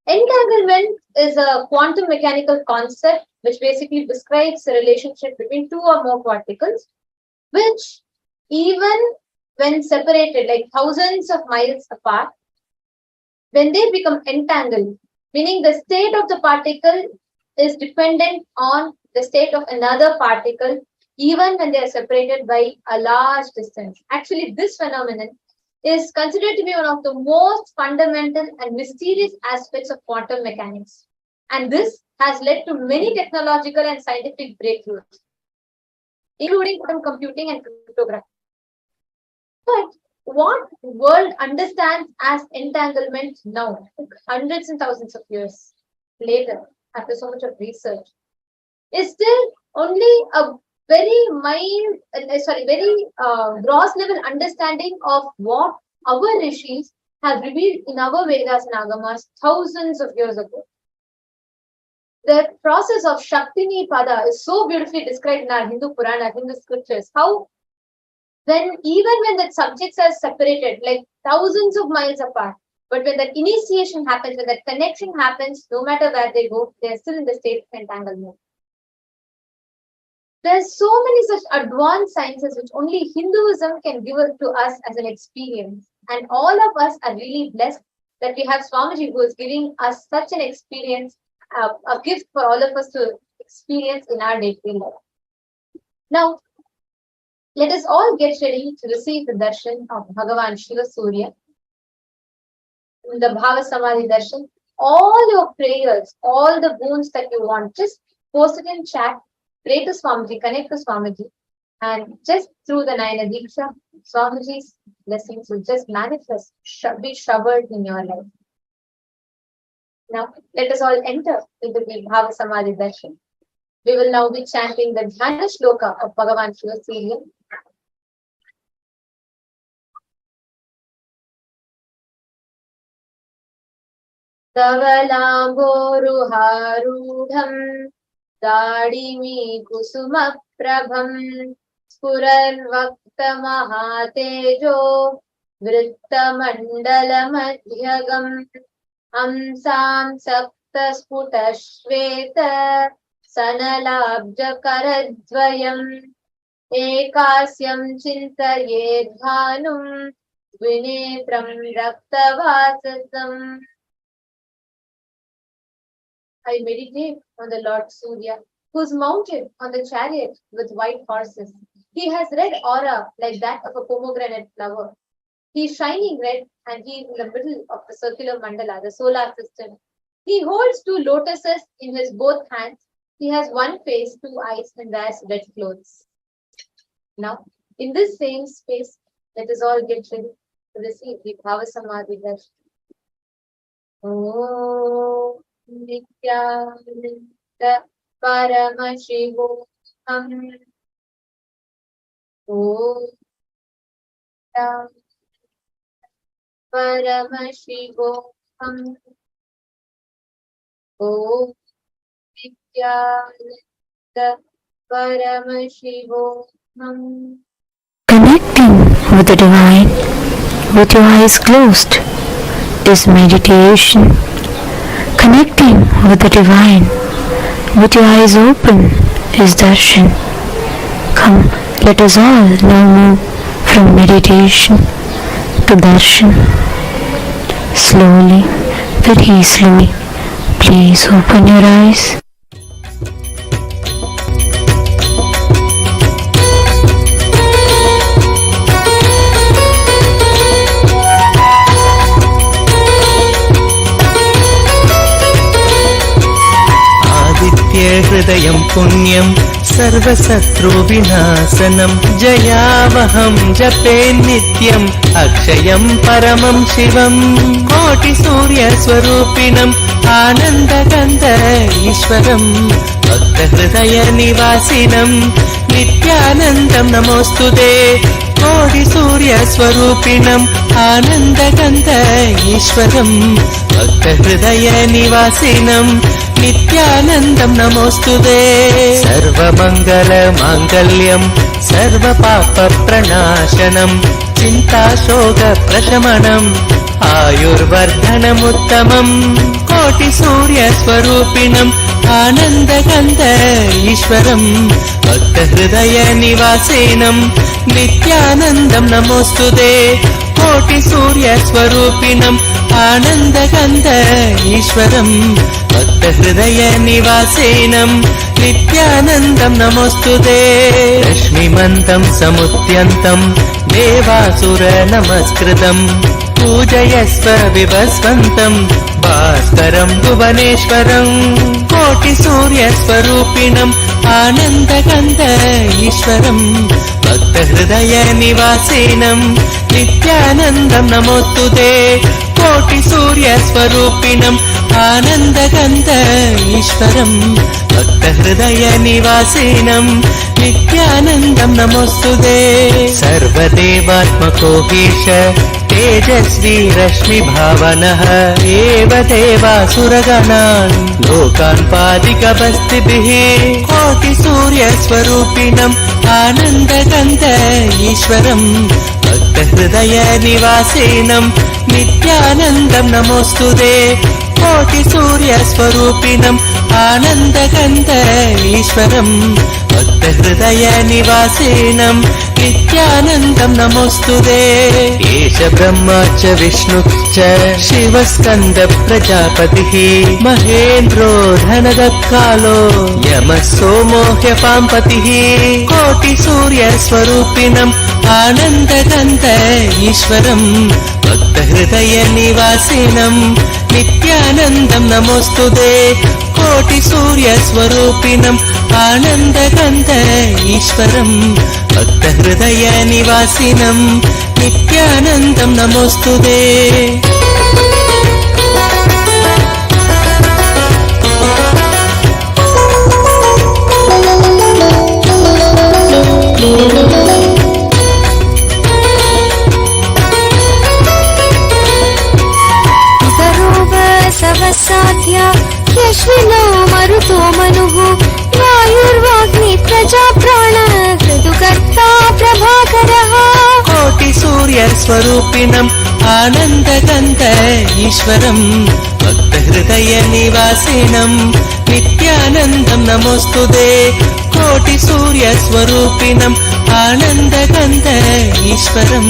Entanglement is a quantum mechanical concept which basically describes the relationship between two or more particles, which even when separated like thousands of miles apart, when they become entangled, meaning the state of the particle is dependent on the state of another particle, even when they are separated by a large distance. Actually, this phenomenon is considered to be one of the most fundamental and mysterious aspects of quantum mechanics. And this has led to many technological and scientific breakthroughs, including quantum computing and cryptography. But what world understands as entanglement now, hundreds and thousands of years later, after so much of research, is still only a very gross level understanding of what our rishis have revealed in our Vedas and Agamas thousands of years ago. The process of Shaktini Pada is so beautifully described in our Hindu Purana, Hindu scriptures, how even when the subjects are separated, like thousands of miles apart, but when that initiation happens, when that connection happens, no matter where they go, they are still in the state of entanglement. There's so many such advanced sciences which only Hinduism can give to us as an experience. And all of us are really blessed that we have Swamiji who is giving us such an experience, a gift for all of us to experience in our day-to-day life. Now, let us all get ready to receive the darshan of Bhagavan Shiva Surya. In the Bhava Samadhi Darshan, all your prayers, all the boons that you want, just post it in chat, pray to Swamiji, connect to Swamiji, and just through the Nayana Diksha, Swamiji's blessings will just manifest, be showered in your life. Now, let us all enter into the Bhava Samadhi Darshan. We will now be chanting the Dhyana Shloka of Bhagavan Shiva Surya. Tavalamboruharudham Dadimi Kusumaprabham Spurarvakta Vrittamandalamadhyagam Amsam Sapta Sputashveta Sanalabjakaradvayam Ekasyam Chintayedhanum Vinetram Raktavasasam. I meditate on the Lord Surya, who is mounted on the chariot with white horses. He has red aura like that of a pomegranate flower. He is shining red and he is in the middle of the circular mandala, the solar system. He holds two lotuses in his both hands. He has one face, two eyes, and wears red clothes. Now, in this same space, let us all get ready to receive the Bhava Samadhi Darshan. Oh. Nithyananda Paramashivam Om Paramashivam Om Nithyananda Paramashivam. Connecting with the divine with your eyes closed is meditation. Connecting with the divine with your eyes open is darshan. Come, let us all now move from meditation to darshan. Slowly, very slowly, please open your eyes. हृदयं पुण्यं सर्वशत्रुविनाशनं जयावहं जपे नित्यम् अक्षयं परमं शिवं कोटिसूर्यस्वरूपिणम् आनन्दगन्ध ईश्वरं भक्तहृदयनिवासिनं नित्यानन्दं नमोऽस्तुते कोटिसूर्यस्वरूपिणम् आनन्दगन्ध ईश्वरं भक्तहृदयनिवासिनं नित्यानन्दं नमोऽस्तुते सर्वमङ्गलमाङ्गल्यं सर्वपापप्रणाशनं चिन्ताशोकप्रशमनम् आयुर्वर्धनमुत्तमम् कोटिसूर्यस्वरूपिणम् आनन्दगन्ध ईश्वरं भक्तहृदयनिवासिनं नित्यानन्दं नमोऽस्तुते कोटिसूर्यस्वरूपिणम् आनन्दगन्ध ईश्वरं भक्तहृदयनिवासिनं नित्यानन्दं नमोऽस्तुते रश्मिमन्तं समुद्यन्तं देवासुरनमस्कृतं पूजयस्व विभस्वन्तं भास्करं भुवनेश्वरं कोटिसूर्यस्वरूपिणम् आनन्दगन्ध ईश्वरं भक्तहृदयनिवासिनं नित्यानन्दं नमोऽस्तुते कोटिसूर्यस्वरूपिणम् आनन्दगन्ध ईश्वरं भक्तहृदयनिवासिनं नित्यानन्दं नमोऽस्तुते सर्वदेवात्मको ईश तेजस्वी रश्मिभावनः एव देवासुरगणान् लोकान् पादिकवस्तिभिः कोटिसूर्यस्वरूपिणम् आनन्दगन्ध ईश्वरं भक्तहृदयनिवासिनं नित्यानन्दं नमोऽस्तुते कोटिसूर्यस्वरूपिणम् आनन्दगन्ध ईश्वरं भक्तहृदयनिवासिनं नित्यानन्दं नमोऽस्तुते एष ब्रह्मा च विष्णुश्च शिवस्कन्द प्रजापतिः महेन्द्रो धनदत्कालो यमः सोमो ह्यपाम्पतिः कोटिसूर्यस्वरूपिणम् आनन्दगन्ध ईश्वरं भक्तहृदयनिवासिनं नित्यानन्दं नमोऽस्तुते कोटिसूर्यस्वरूपिणम् आनन्दगन्ध ईश्वरं भक्तहृदयनिवासिनं नित्यानन्दं नमोऽस्तुते सवसाध्या यश्विनो मरुतो मनुः वायुर्वाग्नि प्रजा प्राण ऋतुकर्ता प्रभाकरः कोटिसूर्यस्वरूपिणम् आनन्दगन्ध ईश्वरं भक्तहृदयनिवासिनं नित्यानन्दं नमोऽस्तुते कोटिसूर्यस्वरूपिणम् आनन्दगन्ध ईश्वरं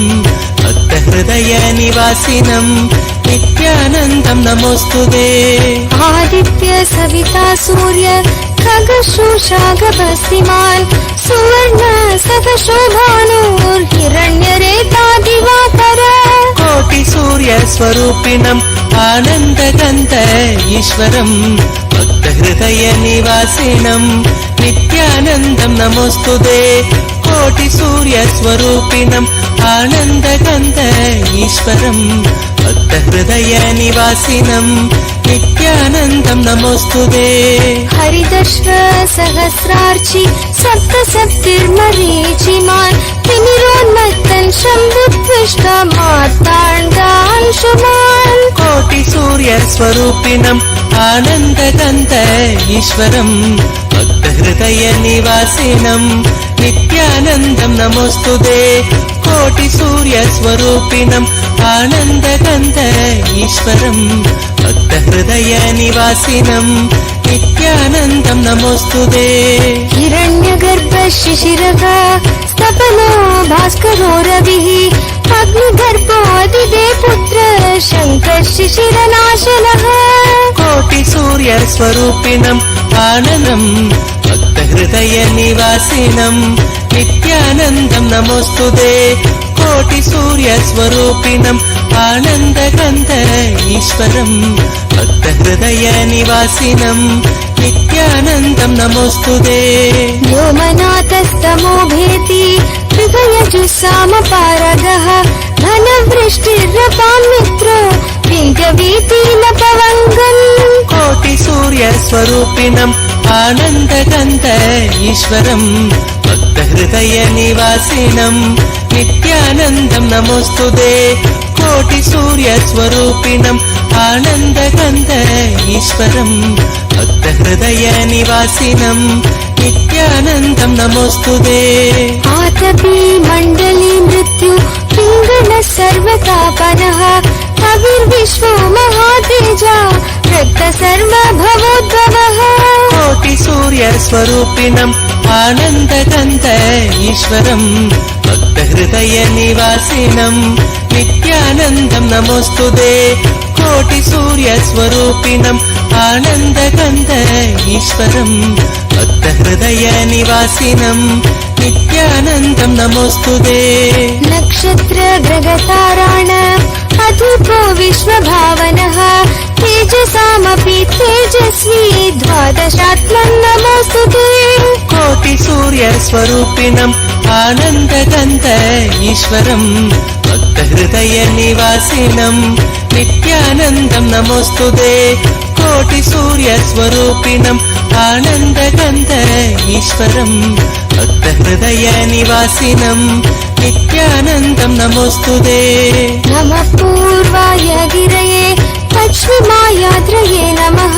भक्तहृदयनिवासिनं नित्यानन्दं नमोऽस्तुते आदित्य सविता सूर्य खगशोषागभस्तिमान् सुवर्ण सखशोभानुर्हिरण्यरेता दिवाकर कोटिसूर्यस्वरूपिणम् आनन्दगन्ध ईश्वरं भक्तहृदयनिवासिनं नित्यानन्दं नमोऽस्तुते कोटिसूर्यस्वरूपिणम् आनन्दगन्ध ईश्वरं भक्तहृदयनिवासिनं नित्यानन्दं नमोऽस्तुते हरिदश्व सहस्रार्चि सप्तसप्तिर्मरीचिमान् तिमिरोन्मत्तन् शम्भुत्विष्टमार्ताण्डांशुमान् कोटिसूर्यस्वरूपिणम् आनन्दगन्ध ईश्वरं भक्तहृदयनिवासिनं नित्यानन्दं नमोऽस्तुते कोटिसूर्यस्वरूपिणम् आनन्दगन्ध ईश्वरं भक्तहृदयनिवासिनं नित्यानन्दं नमोऽस्तुते हिरण्यगर्भ शिशिरः स्तपनो भास्करो रविः सर्पोऽदिते पुत्र शङ्कर शिशिरनाशनः कोटिसूर्यस्वरूपिणम् आननम् भक्तहृदयनिवासिनम् नित्यानन्दम् नमोऽस्तुते कोटिसूर्यस्वरूपिणम् आनन्दगन्ध ईश्वरम् भक्तहृदयनिवासिनम् नित्यानन्दम् नमोऽस्तुते व्योमनाथस्तमो भेति हृदयजुस्सामपारगः धनवृष्टिरपां मित्र विङ्गवीतीनपवङ्गम् कोटिसूर्यस्वरूपिणम् आनन्दगन्ध ईश्वरम् भक्तहृदयनिवासिनम् नित्यानन्दम् नमोऽस्तुते कोटिसूर्यस्वरूपिणम् आनन्दगन्ध ईश्वरम् भक्तहृदयनिवासिनम् नित्यानन्दम् नमोऽस्तुते आतपी मण्डली मृत्यु पिङ्गल सर्वतापनः कविर्विश्वो महातेजा रक्त सर्वभवोद्भवः कोटिसूर्यस्वरूपिणम् आनन्दगन्ध ईश्वरम् भक्तहृदयनिवासिनम् नित्यानन्दम् नमोऽस्तुते कोटिसूर्यस्वरूपिणम् आनन्दगन्ध ईश्वरम् भक्तहृदयनिवासिनम् नित्यानन्दम् नमोऽस्तुते नक्षत्रग्रहताराण अधूतो विश्वभावनः तेजसामपि तेजस्वी द्वादशात्मन् नमोऽस्तुते कोटिसूर्यस्वरूपिणम् आनन्दगन्ध ईश्वरम् भक्तहृदयनिवासिनम् नित्यानन्दम् नमोऽस्तुते कोटिसूर्यस्वरूपिणम् आनन्दगन्ध ईश्वरम् भक्तहृदयनिवासिनम् नित्यानन्दम् नमोऽस्तुते नमः पूर्वाय गिरये पश्चिमायाद्रये नमः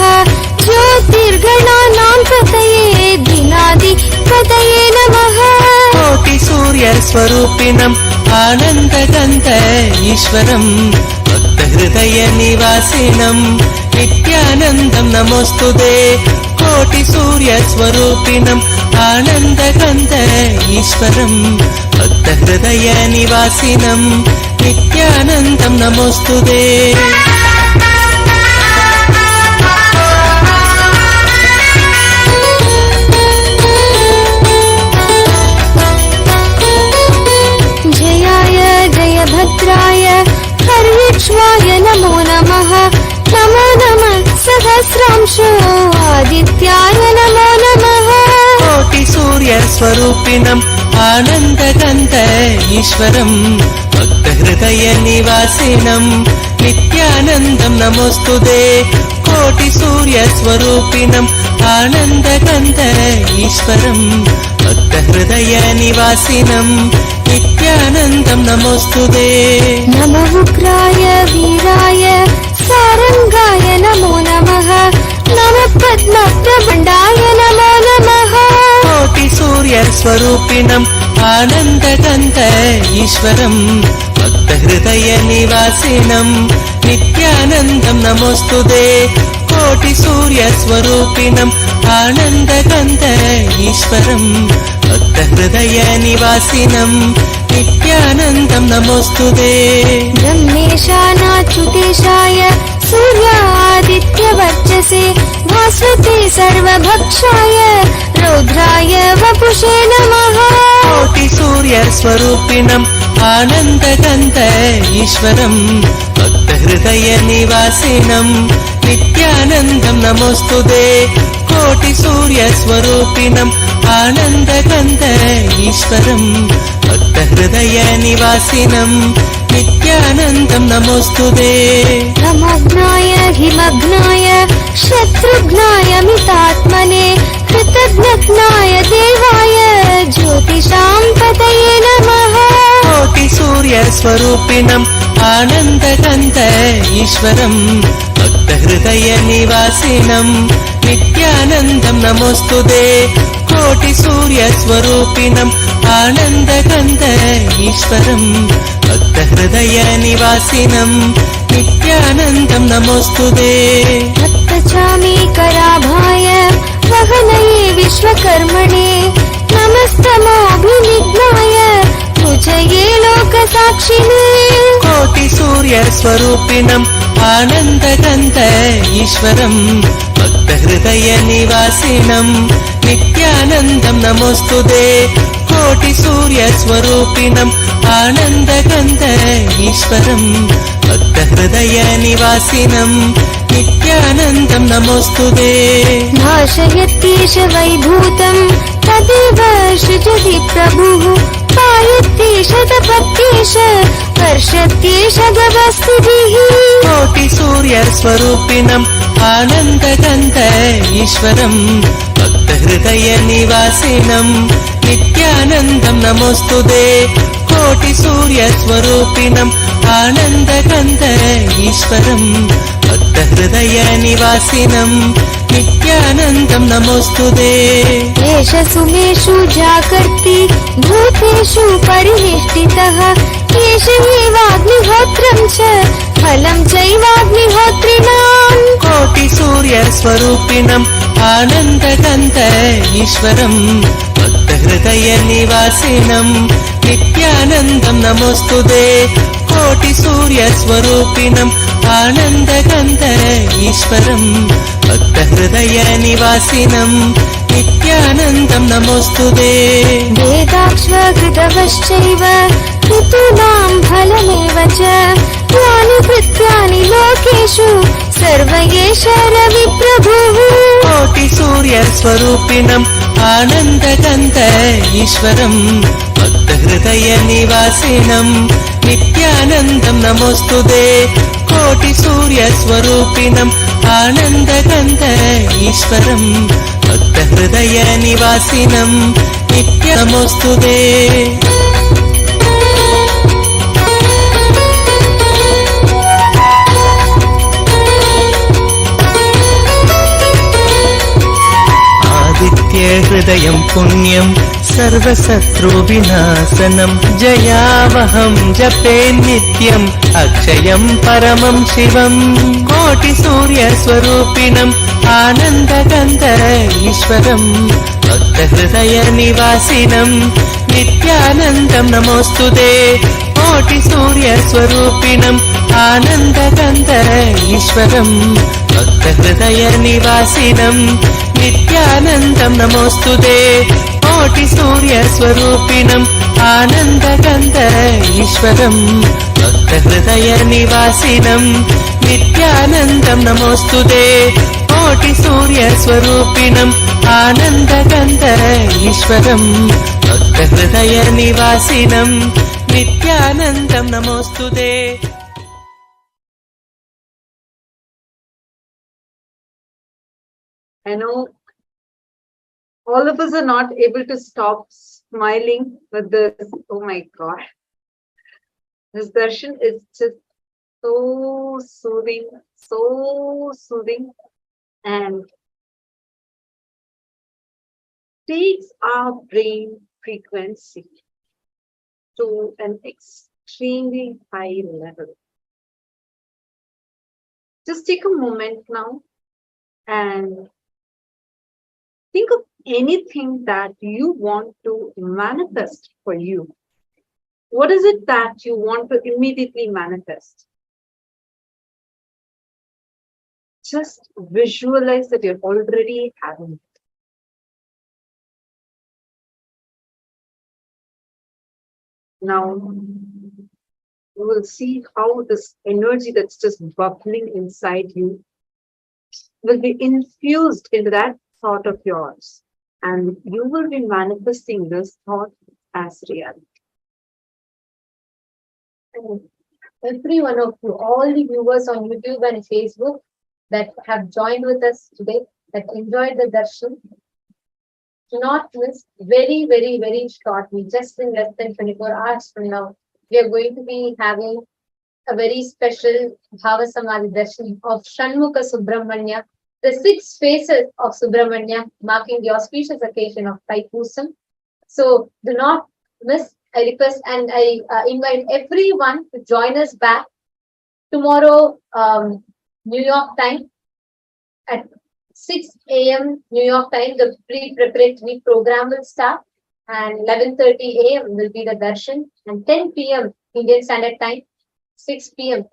ज्योतिर्गणानां पतये दिनादिपतये नमः कोटिसूर्यस्वरूपिणम् आनन्दगन्ध ईश्वरम् भक्तहृदयनिवासिनम् नित्यानन्दम् नमोऽस्तुते कोटिसूर्यस्वरूपिणम् आनन्दगन्ध ईश्वरम् भक्तहृदयनिवासिनम् नित्यानन्दम् नमोऽस्तुते जयाय जयभद्राय हर्यक्ष्वाय नमो नमः नमो नमः सहस्रांशो आदित्याय नमो नमः कोटिसूर्यस्वरूपिणम् आनन्दगन्ध ईश्वरम् भक्तहृदयनिवासिनम् नित्यानन्दम् नमोऽस्तुते कोटिसूर्यस्वरूपिणम् आनन्दगन्ध ईश्वरम् भक्तहृदयनिवासिनम् नित्यानन्दम् नमोऽस्तुते नमः उग्राय वीराय सारङ्गाय नमो नमः नमः पद्मप्रबण्डाय नमो नमः कोटिसूर्यस्वरूपिणम् आनन्दगन्ध ईश्वरम् भक्तहृदयनिवासिनम् नित्यानन्दम् नमोऽस्तुते कोटिसूर्यस्वरूपिणम् आनन्दगन्ध ईश्वरम् भक्तहृदयनिवासिनम् नित्यानन्दम् नमोऽस्तुते ब्रह्मेशानाच्युतेशाय सूर्यादित्यवर्चसे भास्वते सर्वभक्षाय रौद्राय वपुषे नमः कोटिसूर्यस्वरूपिणम् आनन्दगन्ध ईश्वरम् भक्तहृदयनिवासिनम् नित्यानन्दम् नमोऽस्तुते कोटिसूर्यस्वरूपिणम् आनन्दगन्ध ईश्वरम् भक्तहृदयनिवासिनम् नित्यानन्दम् नमोऽस्तुते नमग्नाय हिमग्नाय शत्रुघ्नाय मितात्मने कृतज्ञाय देवाय ज्योतिषां पतये नमः कोटिसूर्यस्वरूपिणम् आनन्दगन्ध ईश्वरम् भक्तहृदयनिवासिनम् नित्यानन्दम् नमोऽस्तुते कोटिसूर्यस्वरूपिणम् आनन्दगन्ध ईश्वरम् भक्तहृदयनिवासिनम् नित्यानन्दम् नमोऽस्तुते रक्तचामीकराभाय वहनये विश्वकर्मणे नमस्तमोऽभिनिघ्नाय पूजये लोकसाक्षिणे कोटि सूर्य स्वरूपिणम् आनन्दगन्ध ईश्वरम् भक्तहृदय निवासिनम् नित्यानन्दं नमोऽस्तुते कोटि सूर्य स्वरूपिणम् आनन्दगन्ध ईश्वरम् भक्तहृदय निवासिनम् नित्यानन्दं नमोऽस्तुते भाषयत्येष वैभूतम् तदेव सृजति प्रभुः पायत्येष तपत्येष वर्षत्येष गवस्तिभिः कोटि सूर्य स्वरूपिणम् आनन्दगन्ध ईश्वरम् भक्तहृदय निवासिनम् नित्यानन्दं नमोऽस्तुते कोटि सूर्य स्वरूपिणम् आनन्दगन्ध ईश्वरम् भक्तहृदय निवासिनम् नित्यानन्दं नमोऽस्तुते एष सुमेषु जागर्ति भूतेषु परिनिष्ठितः एष एवाग्निहोत्रं च फलं चैवाग्निहोत्रिणाम् कोटि सूर्य स्वरूपिणम् आनन्दगन्ध ईश्वरम् भक्तहृदय निवासिनम् नित्यानन्दं नमोऽस्तुते कोटि सूर्य स्वरूपिणम् आनन्दगन्ध ईश्वरम् भक्तहृदय निवासिनम् नित्यानन्दं नमोऽस्तुते वेदाक्ष्वकृतवश्चैव ऋतूनां फलमेव च यानि कृत्यानि लोकेषु सर्व एष रविप्रभुः कोटि सूर्य स्वरूपिणम् आनन्दगन्ध ईश्वरम् भक्तहृदय निवासिनम् नित्यानन्दं नमोऽस्तुते कोटि सूर्य स्वरूपिणम् आनन्दगन्ध ईश्वरम् भक्तहृदय निवासिनम् नित्य नमोऽस्तुते हृदयं पुण्यं सर्वशत्रुविनाशनं जयावहं जपे नित्यम् अक्षयं परमं शिवं कोटि सूर्य स्वरूपिणम् आनन्दगन्ध ईश्वरम् भक्तहृदय निवासिनम् नित्यानन्दं नमोऽस्तुते कोटि सूर्य स्वरूपिणम् आनन्दगन्ध ईश्वरम् भक्तहृदय निवासिनम् नित्यानन्दं नमोऽस्तुते कोटि सूर्य स्वरूपिणम् आनन्दगन्ध ईश्वरम् भक्तहृदय निवासिनम् नित्यानन्दं नमोऽस्तुते कोटि सूर्य स्वरूपिणम् आनन्दगन्ध ईश्वरम् भक्तहृदय निवासिनम् नित्यानन्दं नमोऽस्तुते I know all of us are not able to stop smiling with this. Oh my God. This darshan is just so soothing, and takes our brain frequency to an extremely high level. Just take a moment now and think of anything that you want to manifest for you. What is it that you want to immediately manifest? Just visualize that you're already having it. Now, you will see how this energy that's just bubbling inside you will be infused into that thought of yours, and you will be manifesting this thought as reality. And every one of you, all the viewers on YouTube and Facebook that have joined with us today, that enjoyed the darshan, do not miss very, very, very shortly, just in less than 24 hours from now, we are going to be having a very special Bhava Samadhi darshan of Shanmukha Subramanya, the 6 faces of Subramanya, marking the auspicious occasion of Thaipusam. So do not miss. I request and I invite everyone to join us back tomorrow, New York time, at 6 a.m. New York time. The pre-preparatory program will start, and 11:30 a.m. will be the darshan, and 10 p.m. Indian Standard Time. 6 p.m.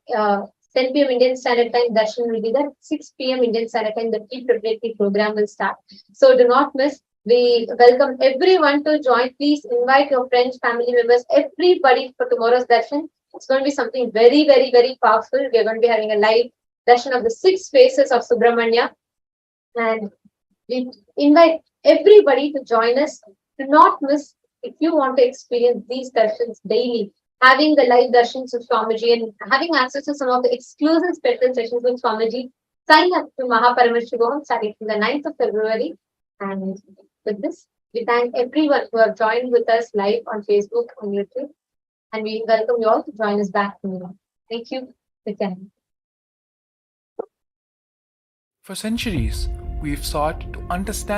10 p.m. Indian Standard Time, Darshan will be there. 6 p.m. Indian Standard Time, the pre-preparatory program will start. So do not miss. We welcome everyone to join. Please invite your friends, family members, everybody for tomorrow's darshan. It's going to be something very, very, very powerful. We're going to be having a live darshan of the 6 faces of Subramanya. And we invite everybody to join us. Do not miss if you want to experience these darshans daily. Having the live darshans with Swamiji and having access to some of the exclusive special sessions with Swamiji, sign up to Paramashivam starting from the 9th of February. And with this, we thank everyone who have joined with us live on Facebook, on YouTube. And we welcome you all to join us back tomorrow. Thank you. Nithyananda. For centuries, we've sought to understand